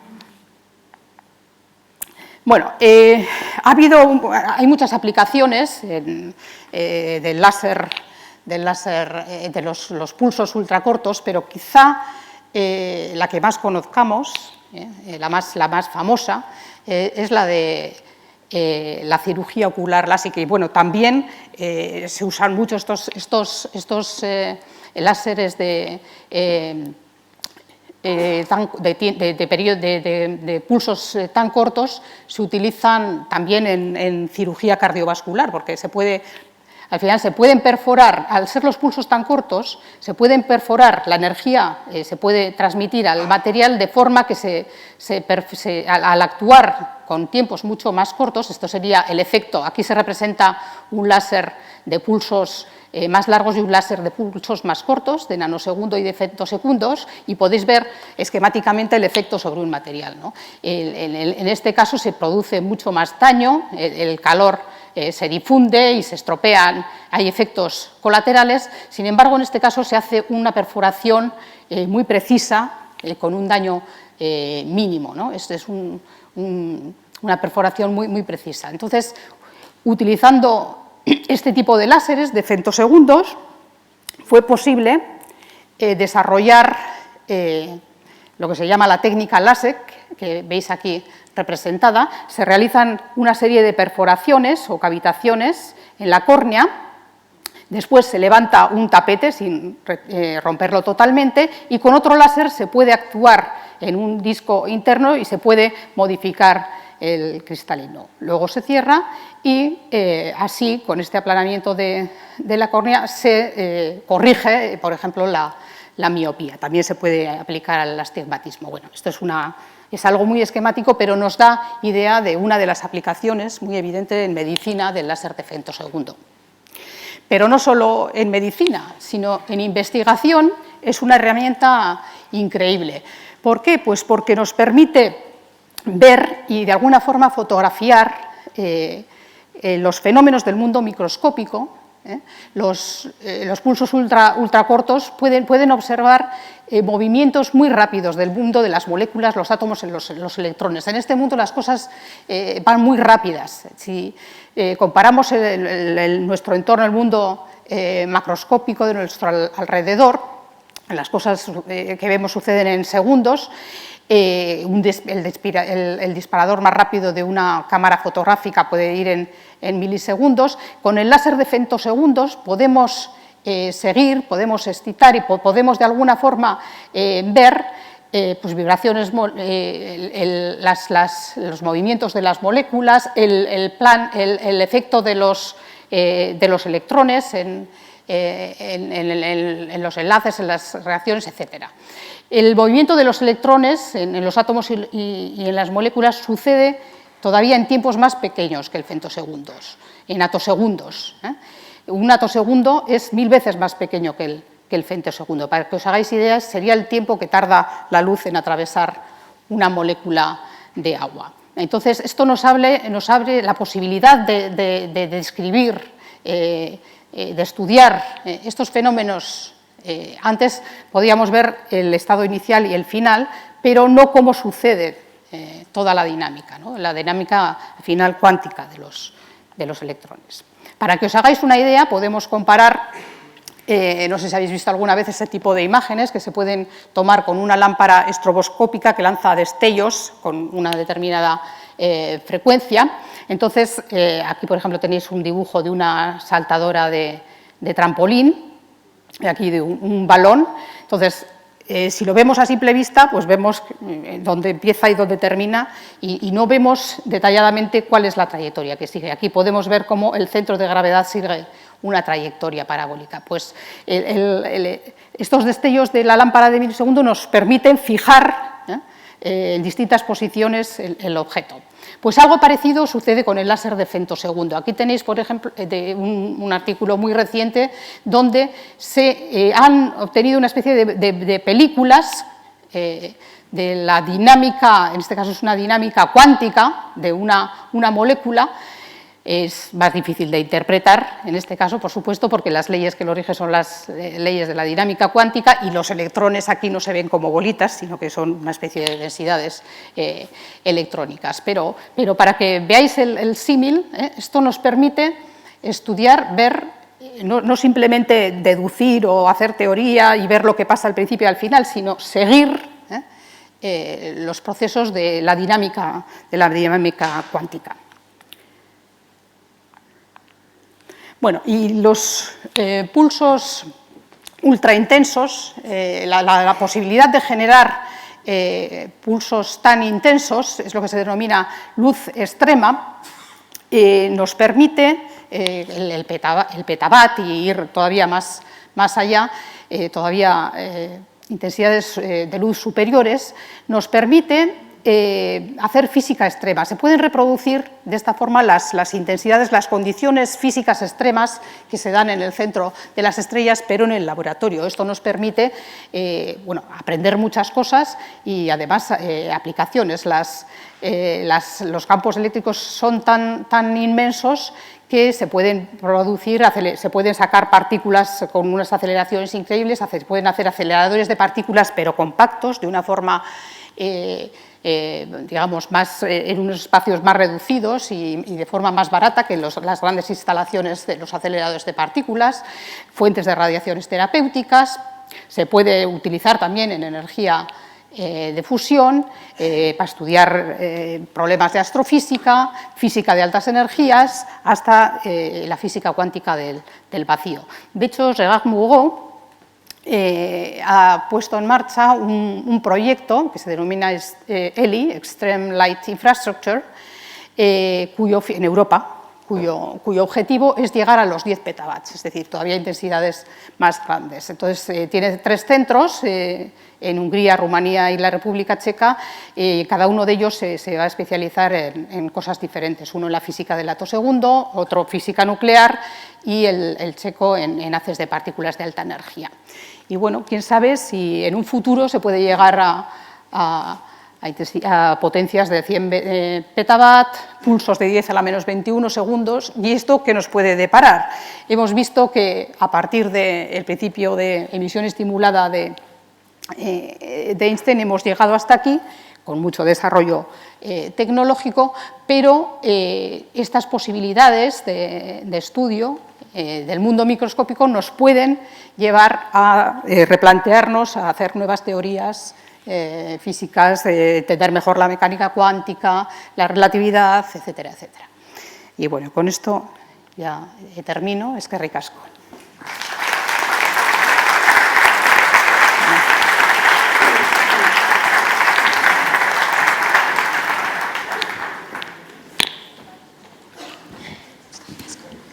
Bueno, hay muchas aplicaciones del láser, de los pulsos ultracortos, pero quizá la que más conozcamos, la más famosa, es la de la cirugía ocular láser. Y bueno, también se usan mucho estos láseres de pulsos tan cortos, se utilizan también en cirugía cardiovascular, porque al final se pueden perforar, al ser los pulsos tan cortos, se pueden perforar, la energía se puede transmitir al material de forma que al actuar con tiempos mucho más cortos, esto sería el efecto, aquí se representa un láser de pulsos más largos y un láser de pulsos más cortos, de nanosegundos y de femtosegundos, y podéis ver esquemáticamente el efecto sobre un material, ¿no? En este caso se produce mucho más daño, el calor se difunde y se estropean, hay efectos colaterales. Sin embargo, en este caso se hace una perforación muy precisa, con un daño mínimo, ¿no? Este es una perforación muy precisa. Entonces, utilizando este tipo de láseres de femtosegundos, fue posible desarrollar lo que se llama la técnica LASIK, que veis aquí representada. Se realizan una serie de perforaciones o cavitaciones en la córnea, después se levanta un tapete sin romperlo totalmente y con otro láser se puede actuar en un disco interno y se puede modificar el cristalino. Luego se cierra y así, con este aplanamiento de la córnea, se corrige, por ejemplo, la miopía. También se puede aplicar al astigmatismo. Bueno, esto es algo muy esquemático, pero nos da idea de una de las aplicaciones muy evidente en medicina del láser de femtosegundo. Pero no solo en medicina, sino en investigación es una herramienta increíble. ¿Por qué? Pues porque nos permite ver y de alguna forma fotografiar los fenómenos del mundo microscópico. Los pulsos ultracortos pueden observar movimientos muy rápidos del mundo de las moléculas, los átomos, los electrones. En este mundo las cosas van muy rápidas. Si comparamos nuestro entorno, el mundo macroscópico de nuestro alrededor, las cosas que vemos suceden en segundos. El disparador más rápido de una cámara fotográfica puede ir en milisegundos. Con el láser de femtosegundos podemos seguir, podemos excitar y podemos de alguna forma ver pues vibraciones, los movimientos de las moléculas, el efecto de los electrones en los enlaces, en las reacciones, etc. El movimiento de los electrones en los átomos y en las moléculas sucede todavía en tiempos más pequeños que el femtosegundos, en atosegundos. un atosegundo es 1000 veces más pequeño que el femtosegundo. Para que os hagáis ideas, sería el tiempo que tarda la luz en atravesar una molécula de agua. Entonces, esto nos abre la posibilidad de describir, de estudiar estos fenómenos. Antes podíamos ver el estado inicial y el final, pero no cómo sucede toda la dinámica, ¿no? La dinámica final cuántica de los electrones. Para que os hagáis una idea, podemos comparar, no sé si habéis visto alguna vez ese tipo de imágenes que se pueden tomar con una lámpara estroboscópica que lanza destellos con una determinada frecuencia. Entonces, aquí, por ejemplo, tenéis un dibujo de una saltadora de trampolín, aquí de un balón. Entonces, si lo vemos a simple vista, pues vemos dónde empieza y dónde termina y no vemos detalladamente cuál es la trayectoria que sigue. Aquí podemos ver cómo el centro de gravedad sigue una trayectoria parabólica. Pues estos destellos de la lámpara de milisegundo nos permiten fijar en distintas posiciones el objeto. Pues algo parecido sucede con el láser de femtosegundo. Aquí tenéis, por ejemplo, un artículo muy reciente donde se han obtenido una especie de películas de la dinámica, en este caso es una dinámica cuántica de una molécula. Es más difícil de interpretar, en este caso, por supuesto, porque las leyes que lo rigen son las leyes de la dinámica cuántica y los electrones aquí no se ven como bolitas, sino que son una especie de densidades electrónicas. Pero para que veáis el símil, esto nos permite estudiar, ver, no simplemente deducir o hacer teoría y ver lo que pasa al principio y al final, sino seguir los procesos de la dinámica cuántica. Bueno, y los pulsos ultraintensos, la posibilidad de generar pulsos tan intensos, es lo que se denomina luz extrema, nos permite el petawatt y ir todavía más allá, intensidades de luz superiores, nos permite hacer física extrema. Se pueden reproducir de esta forma las intensidades, las condiciones físicas extremas que se dan en el centro de las estrellas, pero en el laboratorio. Esto nos permite aprender muchas cosas y además aplicaciones. Los campos eléctricos son tan inmensos que se pueden producir, se pueden sacar partículas con unas aceleraciones increíbles, se pueden hacer aceleradores de partículas pero compactos, de una forma digamos, en unos espacios más reducidos y de forma más barata que las grandes instalaciones de los aceleradores de partículas, fuentes de radiaciones terapéuticas, se puede utilizar también en energía de fusión para estudiar problemas de astrofísica, física de altas energías, hasta la física cuántica del vacío. De hecho, Gerard Mourou ha puesto en marcha un proyecto que se denomina ELI, Extreme Light Infrastructure, en Europa, cuyo objetivo es llegar a los 10 petawatts, es decir, todavía intensidades más grandes. Entonces, tiene 3 centros en Hungría, Rumanía y la República Checa. Cada uno de ellos se va a especializar en cosas diferentes, uno en la física del atosegundo, otro física nuclear y el checo en haces de partículas de alta energía. Y bueno, quién sabe si en un futuro se puede llegar a potencias de 100 petawatt, pulsos de 10 a la menos 21 segundos, y esto ¿qué nos puede deparar? Hemos visto que a partir del principio de emisión estimulada de Einstein hemos llegado hasta aquí, con mucho desarrollo tecnológico, pero estas posibilidades de estudio del mundo microscópico nos pueden llevar a replantearnos, a hacer nuevas teorías físicas, entender mejor la mecánica cuántica, la relatividad, etcétera, etcétera. Y bueno, con esto ya termino. Eskerrik asko.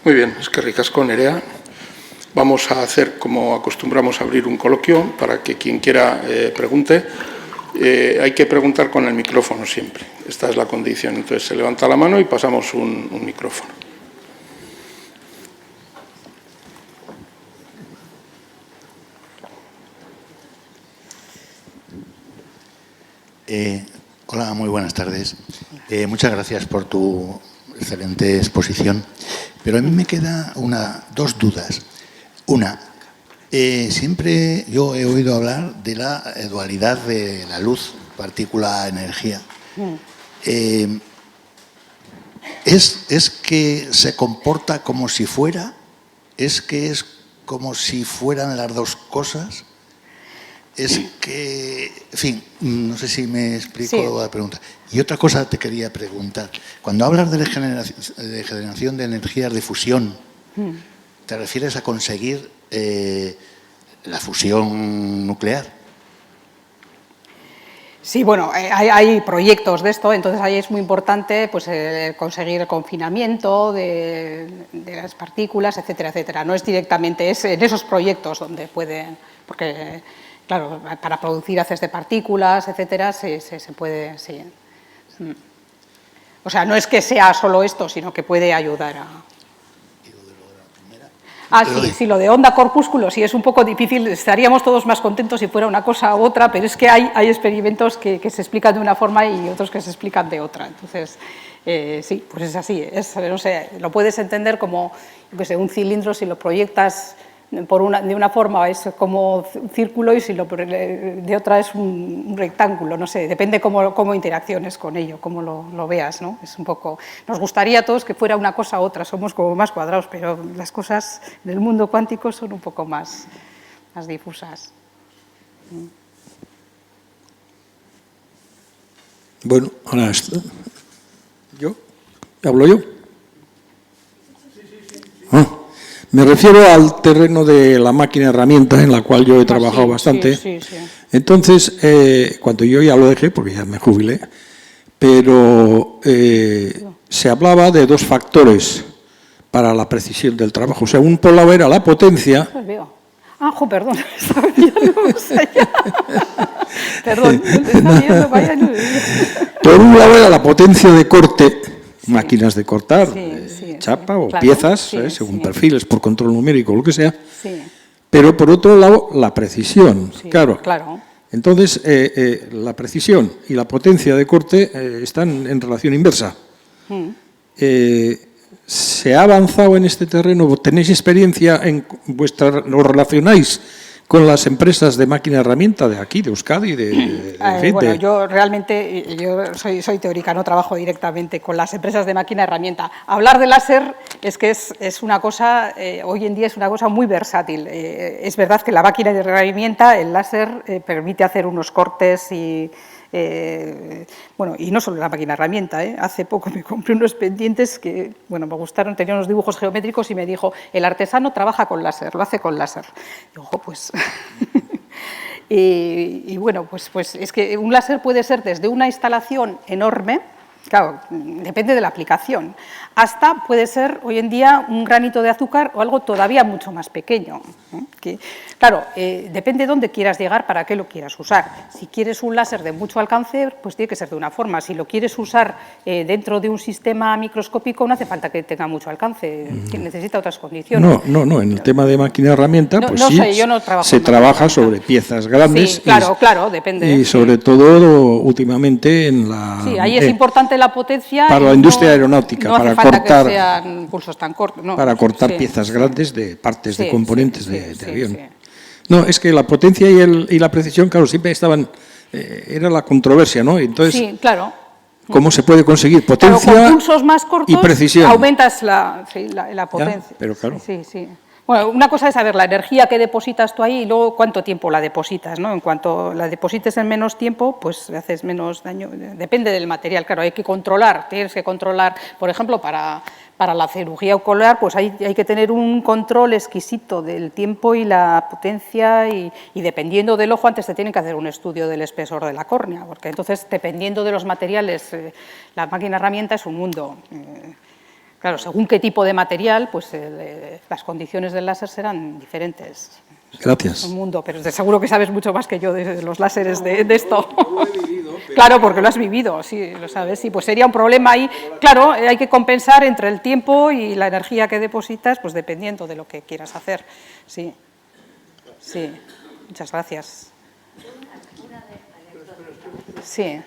Muy bien, eskerrik asko, Nerea. Vamos a hacer, como acostumbramos, abrir un coloquio para que quien quiera pregunte. Hay que preguntar con el micrófono siempre. Esta es la condición. Entonces, se levanta la mano y pasamos un micrófono. Hola, muy buenas tardes. Muchas gracias por tu excelente exposición, pero a mí me queda dos dudas. Una, siempre yo he oído hablar de la dualidad de la luz, partícula, energía. ¿Es que se comporta como si fuera? ¿Es que es como si fueran las dos cosas? Es que, en fin, no sé si me explico la pregunta. Y otra cosa te quería preguntar. Cuando hablas de generación de energías de fusión, ¿te refieres a conseguir la fusión nuclear? Sí, bueno, hay proyectos de esto, entonces ahí es muy importante pues, conseguir el confinamiento de las partículas, etcétera, etcétera. No es directamente, es en esos proyectos donde pueden, porque, claro, para producir haces de partículas, etcétera, se puede, sí. O sea, no es que sea solo esto, sino que puede ayudar a... Sí, lo de onda corpúsculo sí es un poco difícil, estaríamos todos más contentos si fuera una cosa u otra, pero es que hay experimentos que se explican de una forma y otros que se explican de otra. Entonces, sí, pues es así, no sé, lo puedes entender como, yo qué sé, un cilindro, si lo proyectas de una forma es como un círculo y si de otra es un rectángulo, no sé, depende cómo interacciones con ello, cómo lo veas, ¿no? Es un poco, nos gustaría a todos que fuera una cosa u otra, somos como más cuadrados, pero las cosas del mundo cuántico son un poco más difusas. Bueno, ahora ¿yo? ¿Hablo yo? Me refiero al terreno de la máquina herramienta, en la cual yo he trabajado bastante. Sí. Entonces, cuando yo ya lo dejé, porque ya me jubilé, pero se hablaba de dos factores para la precisión del trabajo. O sea, un por un lado era la potencia. Pues veo. Perdón, estaba Perdón, Por un lado era la potencia de corte, máquinas de cortar, chapa o piezas, según perfiles, por control numérico, lo que sea. Pero por otro lado, la precisión, claro. Entonces, la precisión y la potencia de corte están en relación inversa. ¿Se ha avanzado en este terreno? ¿Tenéis experiencia ¿Os relacionáis con las empresas de máquina herramienta de aquí, de Euskadi? Bueno, yo realmente soy teórica, no trabajo directamente con las empresas de máquina herramienta. Hablar de láser es que es una cosa, hoy en día es una cosa muy versátil. Es verdad que la máquina de herramienta, el láser, permite hacer unos cortes y... bueno, y no solo la máquina herramienta, hace poco me compré unos pendientes que, bueno, me gustaron, tenía unos dibujos geométricos y me dijo, el artesano trabaja con láser, lo hace con láser. Y ojo, pues... y bueno, pues es que un láser puede ser desde una instalación enorme, claro, depende de la aplicación, hasta puede ser hoy en día un granito de azúcar o algo todavía mucho más pequeño. Que, claro, depende de dónde quieras llegar, para qué lo quieras usar. Si quieres un láser de mucho alcance, pues tiene que ser de una forma. Si lo quieres usar dentro de un sistema microscópico, no hace falta que tenga mucho alcance, necesita otras condiciones. No, en el tema de máquina herramienta, pues no sí, sé, yo no se trabaja sobre piezas grandes. Sí, claro, depende. Y sobre todo, últimamente, en la... Sí, ahí es importante la potencia. Para la industria aeronáutica, no para cortar... que sean pulsos tan cortos. No, para cortar piezas grandes de partes de componentes de avión. Sí. No, es que la potencia y la precisión, claro, siempre estaban... era la controversia, ¿no? Entonces, sí, claro. ¿Cómo se puede conseguir potencia con pulsos más cortos y precisión? Aumentas la potencia. ¿Ya? Pero claro. Sí. Bueno, una cosa es saber la energía que depositas tú ahí y luego cuánto tiempo la depositas, ¿no? En cuanto la deposites en menos tiempo, pues haces menos daño. Depende del material, claro, hay que controlar. Tienes que controlar, por ejemplo, para la cirugía ocular, pues hay que tener un control exquisito del tiempo y la potencia y dependiendo del ojo, antes te tienen que hacer un estudio del espesor de la córnea, porque entonces, dependiendo de los materiales, la máquina herramienta es un mundo. Claro, según qué tipo de material, pues las condiciones del láser serán diferentes. Gracias. Un mundo, pero seguro que sabes mucho más que yo de los láseres de esto. Lo he vivido, pero... Claro, porque lo has vivido, sí, lo sabes. Sí, pues sería un problema ahí. Claro, hay que compensar entre el tiempo y la energía que depositas, pues dependiendo de lo que quieras hacer. Sí, muchas gracias. sí.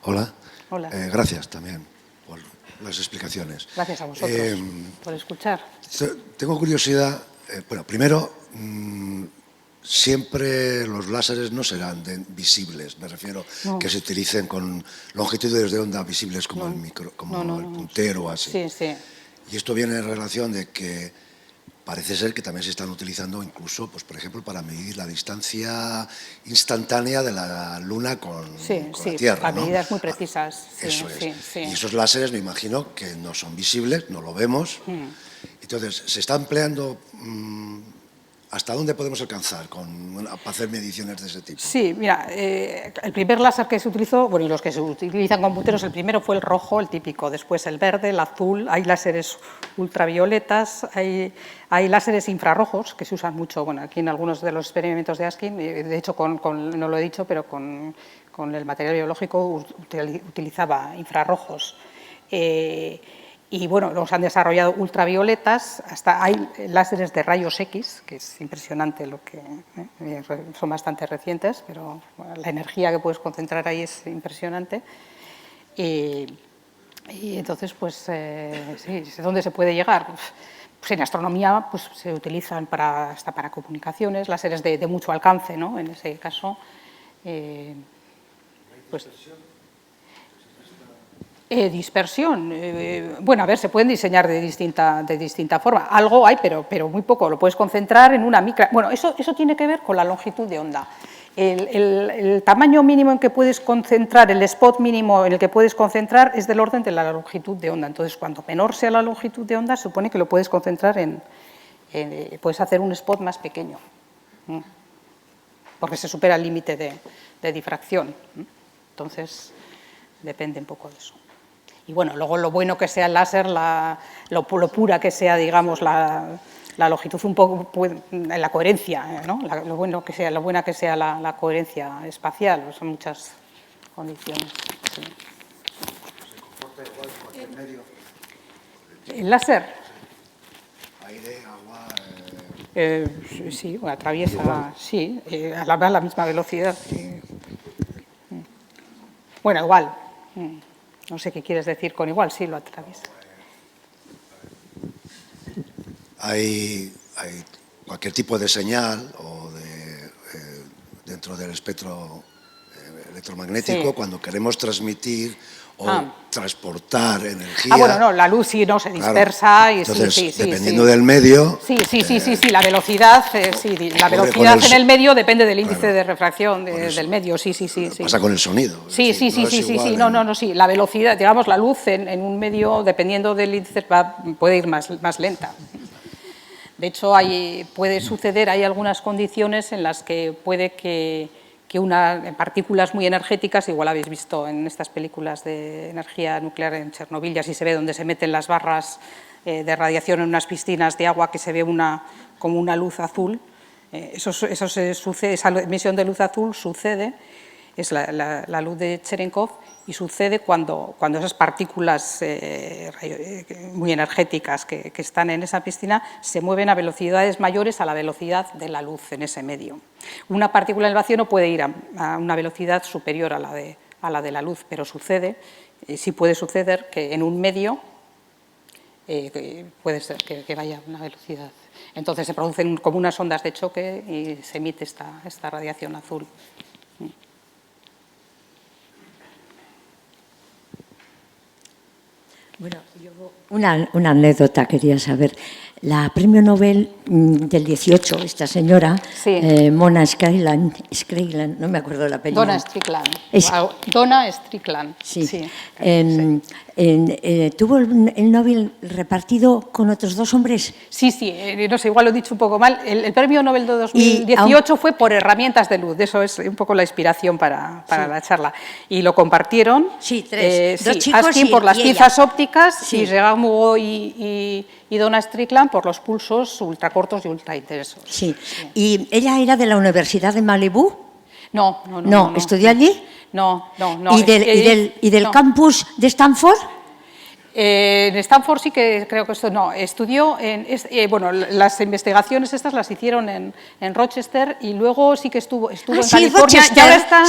Hola. Hola. Gracias también por las explicaciones. Gracias a vosotros por escuchar. Tengo curiosidad. Bueno, primero, siempre los láseres no serán visibles. Me refiero que se utilicen con longitudes de onda visibles como el puntero o así. Sí, sí. Y esto viene en relación de que parece ser que también se están utilizando incluso, pues, por ejemplo, para medir la distancia instantánea de la Luna con la Tierra, ¿no? Medidas muy precisas. Eso es. Sí. Y esos láseres me imagino que no son visibles, no lo vemos. Entonces, se está empleando... ¿Hasta dónde podemos alcanzar para hacer mediciones de ese tipo? Sí, mira, el primer láser que se utilizó, bueno, y los que se utilizan con punteros, el primero fue el rojo, el típico, después el verde, el azul, hay láseres ultravioletas, hay láseres infrarrojos que se usan mucho, bueno, aquí en algunos de los experimentos de Askin, de hecho, no lo he dicho, pero con el material biológico utilizaba infrarrojos. Y bueno, los han desarrollado ultravioletas, hasta hay láseres de rayos X, que es impresionante, son bastante recientes, pero bueno, la energía que puedes concentrar ahí es impresionante. Y entonces, pues, sí, ¿dónde se puede llegar? Pues en astronomía pues, se utilizan hasta para comunicaciones, láseres de mucho alcance, ¿no? En ese caso. Pues, dispersión. Bueno, a ver, se pueden diseñar de distinta forma. Algo hay, pero muy poco. Lo puedes concentrar en una micra. Bueno, eso tiene que ver con la longitud de onda. El tamaño mínimo en que puedes concentrar, el spot mínimo en el que puedes concentrar es del orden de la longitud de onda. Entonces, cuanto menor sea la longitud de onda, supone que lo puedes concentrar puedes hacer un spot más pequeño, porque se supera el límite de difracción. Entonces, depende un poco de eso. Y bueno, luego lo bueno que sea el láser, lo pura que sea, digamos, la longitud un poco, la coherencia, ¿no? Lo buena que sea la coherencia espacial, son muchas condiciones. Sí. ¿Se comporta igual cualquier medio? ¿El láser? Aire, agua... Sí, atraviesa, sí, a la misma velocidad. Sí. Bueno, igual. No sé qué quieres decir con igual, sí, lo atraviesa. Hay cualquier tipo de señal o dentro del espectro electromagnético, cuando queremos transmitir o transportar energía. Bueno, no, la luz sí no se dispersa. Claro. Entonces, dependiendo del medio... Sí, la velocidad, la velocidad en el medio depende del índice de refracción del medio, sí. Pasa con el sonido. Sí, la velocidad, digamos, la luz en un medio, dependiendo del índice, puede ir más lenta. De hecho, puede suceder, hay algunas condiciones en las que puede que partículas muy energéticas, igual habéis visto en estas películas de energía nuclear en Chernobyl, y así se ve donde se meten las barras de radiación en unas piscinas de agua que se ve como una luz azul. Eso sucede, esa emisión de luz azul sucede, es la luz de Cherenkov, y sucede cuando esas partículas muy energéticas que están en esa piscina se mueven a velocidades mayores a la velocidad de la luz en ese medio. Una partícula en el vacío no puede ir a una velocidad superior a la de la luz, pero sí puede suceder que en un medio puede ser que vaya a una velocidad. Entonces se producen como unas ondas de choque y se emite esta radiación azul. Bueno, yo una anécdota quería saber. La premio Nobel del 18, esta señora, sí. Mona Strickland, no me acuerdo el apellido. Donna Strickland. Donna Strickland. Sí. Sí. ¿Tuvo el Nobel repartido con otros dos hombres? Sí, no sé, igual lo he dicho un poco mal. El premio Nobel de 2018 fue por herramientas de luz, eso es un poco la inspiración para la charla. Y lo compartieron. Sí, tres. Dos chicos Askin por las piezas ópticas, sí. Y Regamugo y Donna Strickland por los pulsos ultracortos y ultraintensos. Sí. ¿Y ella era de la Universidad de Malibú? No. ¿Estudió allí? No. ¿Y del campus de Stanford? En Stanford sí que creo que esto no, estudió, bueno, las investigaciones estas las hicieron en Rochester y luego sí que estuvo en California. Rochester, y ahora está,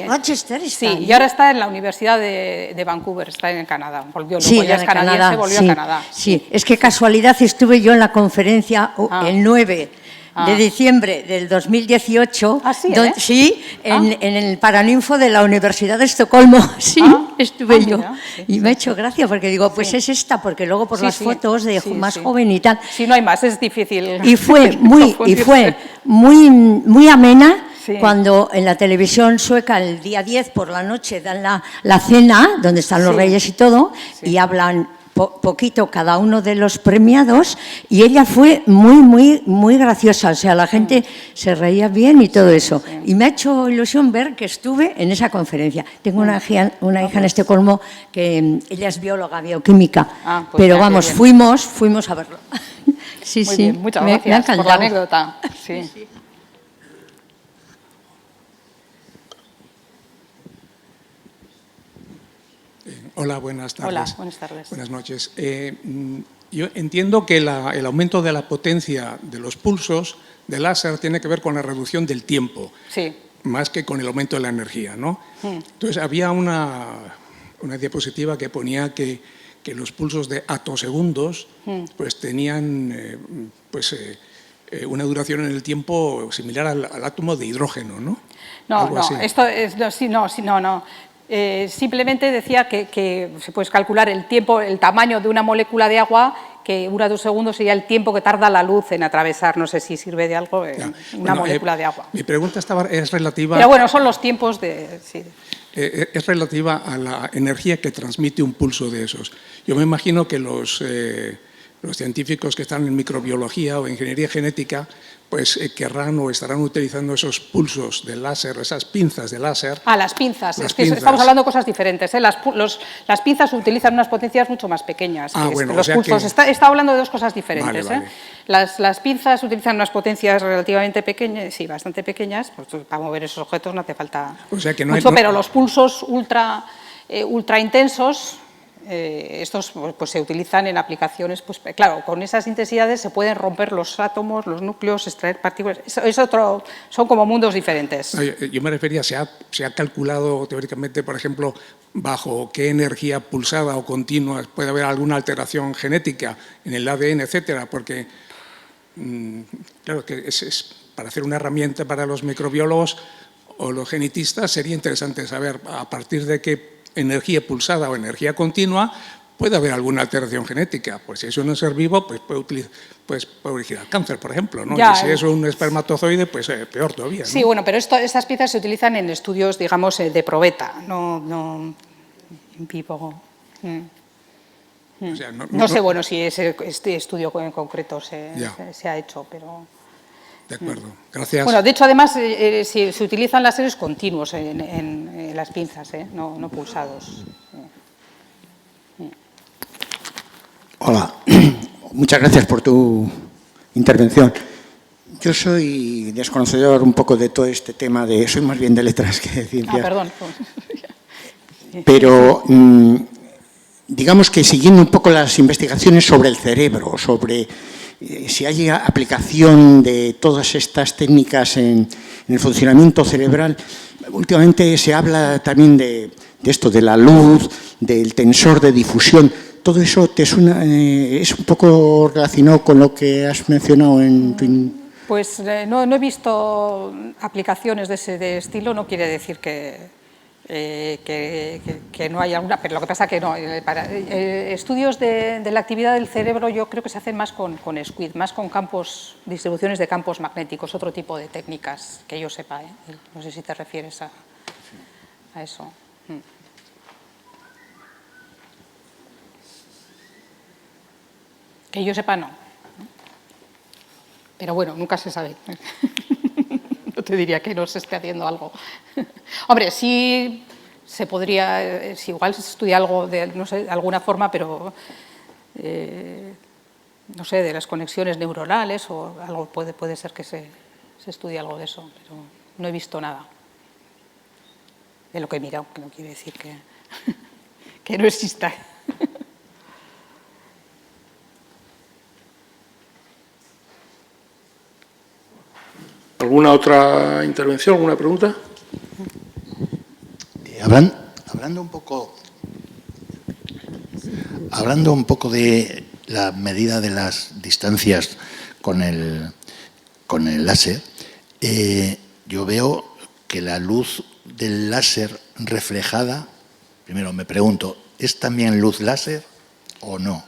Rochester está. Sí, y ahora está en la Universidad de Vancouver, está en Canadá. Volvió, sí, luego ya es canadiense, volvió a Canadá. Sí, es que casualidad estuve yo en la conferencia el 9 de diciembre del 2018, en el Paraninfo de la Universidad de Estocolmo, estuve yo. Mira, y me ha hecho gracia porque digo, pues es esta, porque luego por las fotos de más joven y tal. Sí, no hay más, es difícil. Y fue muy amena. Cuando en la televisión sueca el día 10 por la noche dan la cena, donde están los reyes y todo, y hablan poquito cada uno de los premiados, y ella fue muy graciosa, o sea, la gente se reía bien y todo eso. Y me ha hecho ilusión ver que estuve en esa conferencia. Tengo una hija en Estocolmo que ella es bióloga, bioquímica, pero vamos, fuimos a verlo. Muy bien, muchas gracias por la anécdota. Sí. Hola, buenas tardes. Hola, buenas tardes. Buenas noches. Yo entiendo que el aumento de la potencia de los pulsos de láser tiene que ver con la reducción del tiempo, más que con el aumento de la energía, ¿no? Entonces, había una diapositiva que ponía que los pulsos de atosegundos pues tenían una duración en el tiempo similar al átomo de hidrógeno, ¿no? No, esto es, no. Simplemente decía que se puede calcular el tiempo, el tamaño de una molécula de agua, que 1 a 2 segundos sería el tiempo que tarda la luz en atravesar, no sé si sirve de algo, una molécula de agua. Mi pregunta es relativa... Pero bueno, son los tiempos de... Sí. Es relativa a la energía que transmite un pulso de esos. Yo me imagino que los científicos que están en microbiología o ingeniería genética pues querrán o estarán utilizando esos pulsos de láser, esas pinzas de láser. Las pinzas. Estamos hablando de cosas diferentes. Las pinzas utilizan unas potencias mucho más pequeñas. Los pulsos. Está hablando de dos cosas diferentes. Vale. Las pinzas utilizan unas potencias relativamente pequeñas, bastante pequeñas, pues para mover esos objetos no hace falta mucho, pero los pulsos ultra intensos, estos pues se utilizan en aplicaciones, pues claro, con esas intensidades se pueden romper los átomos, los núcleos, extraer partículas, son como mundos diferentes. Yo me refería, ¿se ha calculado teóricamente, por ejemplo, bajo qué energía pulsada o continua puede haber alguna alteración genética en el ADN, etcétera? Porque, claro, que para hacer una herramienta para los microbiólogos o los genetistas sería interesante saber a partir de qué energía pulsada o energía continua puede haber alguna alteración genética. Pues si es un ser vivo, pues puede originar cáncer, por ejemplo, ¿no? Y si es un espermatozoide, pues peor todavía, ¿no? Sí, bueno, pero estas piezas se utilizan en estudios, digamos, de probeta, no en vivo. O sea, no sé, bueno, si este estudio en concreto se ha hecho, pero... De acuerdo, gracias. Bueno, de hecho, además, se utilizan láseres continuos en las pinzas, no pulsados. Hola, muchas gracias por tu intervención. Yo soy desconocedor un poco de todo este tema, soy más bien de letras que de ciencias. Perdón. Pero digamos que siguiendo un poco las investigaciones sobre el cerebro, sobre si hay aplicación de todas estas técnicas en el funcionamiento cerebral, últimamente se habla también de esto, de la luz, del tensor de difusión. ¿Todo eso te suena, es un poco relacionado con lo que has mencionado en tu... Pues no he visto aplicaciones de ese estilo, no quiere decir que no hay alguna, pero lo que pasa es que no. Para estudios de la actividad del cerebro yo creo que se hacen más con SQUID, más con distribuciones de campos magnéticos, otro tipo de técnicas que yo sepa. No sé si te refieres a eso. Que yo sepa, no. Pero bueno, nunca se sabe. No te diría que no se esté haciendo algo. Hombre, sí se podría, si igual se estudia algo de, no sé, de alguna forma, pero no sé, de las conexiones neuronales o algo puede ser que se estudie algo de eso, pero no he visto nada de lo que he mirado, que no quiere decir que no exista. ¿Alguna otra intervención, alguna pregunta? Hablando un poco de la medida de las distancias con el láser, yo veo que la luz del láser reflejada, primero me pregunto, ¿es también luz láser o no?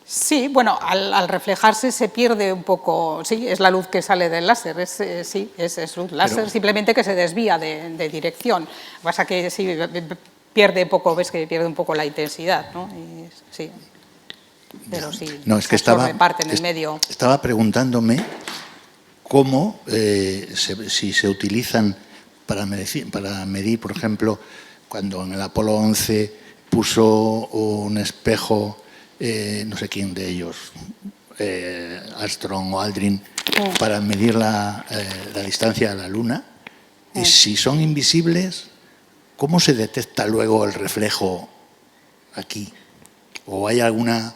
Sí, bueno, al reflejarse se pierde un poco, sí, es la luz que sale del láser, sí, es luz láser, pero simplemente que se desvía de dirección. Lo que pasa que sí, pierde un poco, ves que pierde un poco la intensidad, ¿no? Sí, pero sí, no, es que estaba preguntándome cómo, si se utilizan para medir, por ejemplo, cuando en el Apolo 11 puso un espejo, no sé quién de ellos, Armstrong o Aldrin, para medir la distancia a la Luna, y si son invisibles, ¿cómo se detecta luego el reflejo aquí? ¿O hay alguna,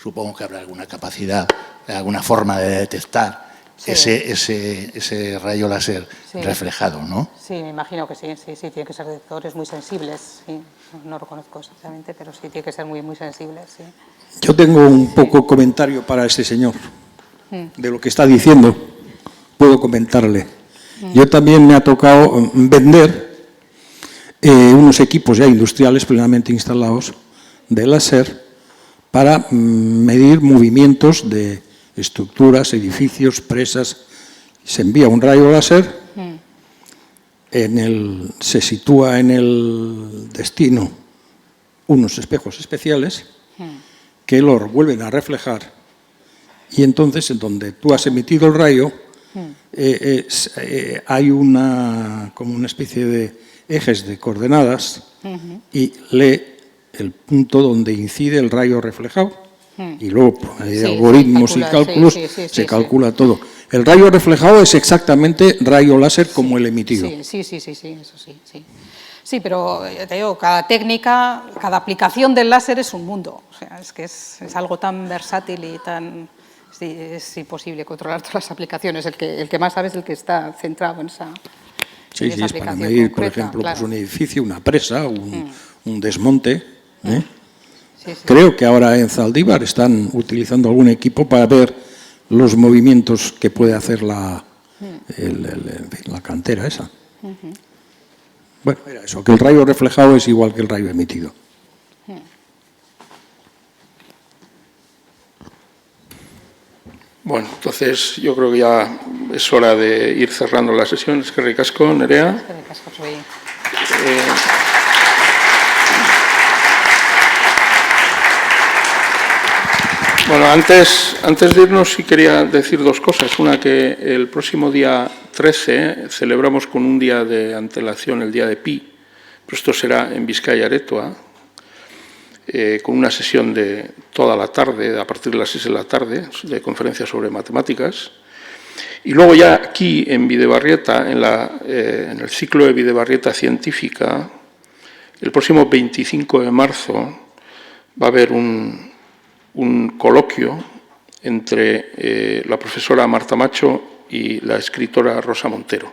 supongo que habrá alguna capacidad, alguna forma de detectar ese rayo láser reflejado, ¿no? Sí, me imagino que sí, tiene que ser detectores muy sensibles, sí. No lo conozco exactamente, pero sí tiene que ser muy, muy sensibles, sí. Yo tengo un poco comentario para este señor, de lo que está diciendo, puedo comentarle. Yo también me ha tocado vender unos equipos ya industriales plenamente instalados de láser para medir movimientos de estructuras, edificios, presas. Se envía un rayo láser, se sitúa en el destino unos espejos especiales que lo vuelven a reflejar, y entonces en donde tú has emitido el rayo hay como una especie de ejes de coordenadas y lee el punto donde incide el rayo reflejado. Y luego, por medio de algoritmos y cálculos, se calcula todo. El rayo reflejado es exactamente rayo láser como el emitido. Sí, eso sí. Sí, pero te digo, cada técnica, cada aplicación del láser es un mundo. O sea, es que es algo tan versátil y tan... Sí, es imposible controlar todas las aplicaciones. El que más sabe es el que está centrado en esa Sí, es para medir, por ejemplo, claro, pues un edificio, una presa, un desmonte. Creo que ahora en Zaldívar están utilizando algún equipo para ver los movimientos que puede hacer la cantera esa. Bueno, era eso, que el rayo reflejado es igual que el rayo emitido. Bueno, entonces yo creo que ya es hora de ir cerrando la sesión. Es que ricasco, Nerea. Bueno, antes de irnos sí quería decir dos cosas. Una, que el próximo día 13 celebramos con un día de antelación el día de Pi, pero esto será en Vizcaya Aretua, con una sesión de toda la tarde, a partir de las 6 de la tarde, de conferencias sobre matemáticas. Y luego ya aquí en Bidebarrieta, en el ciclo de Bidebarrieta Científica, el próximo 25 de marzo va a haber un coloquio entre la profesora Marta Macho y la escritora Rosa Montero,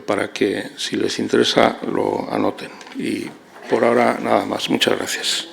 para que, si les interesa, lo anoten. Y por ahora, nada más. Muchas gracias.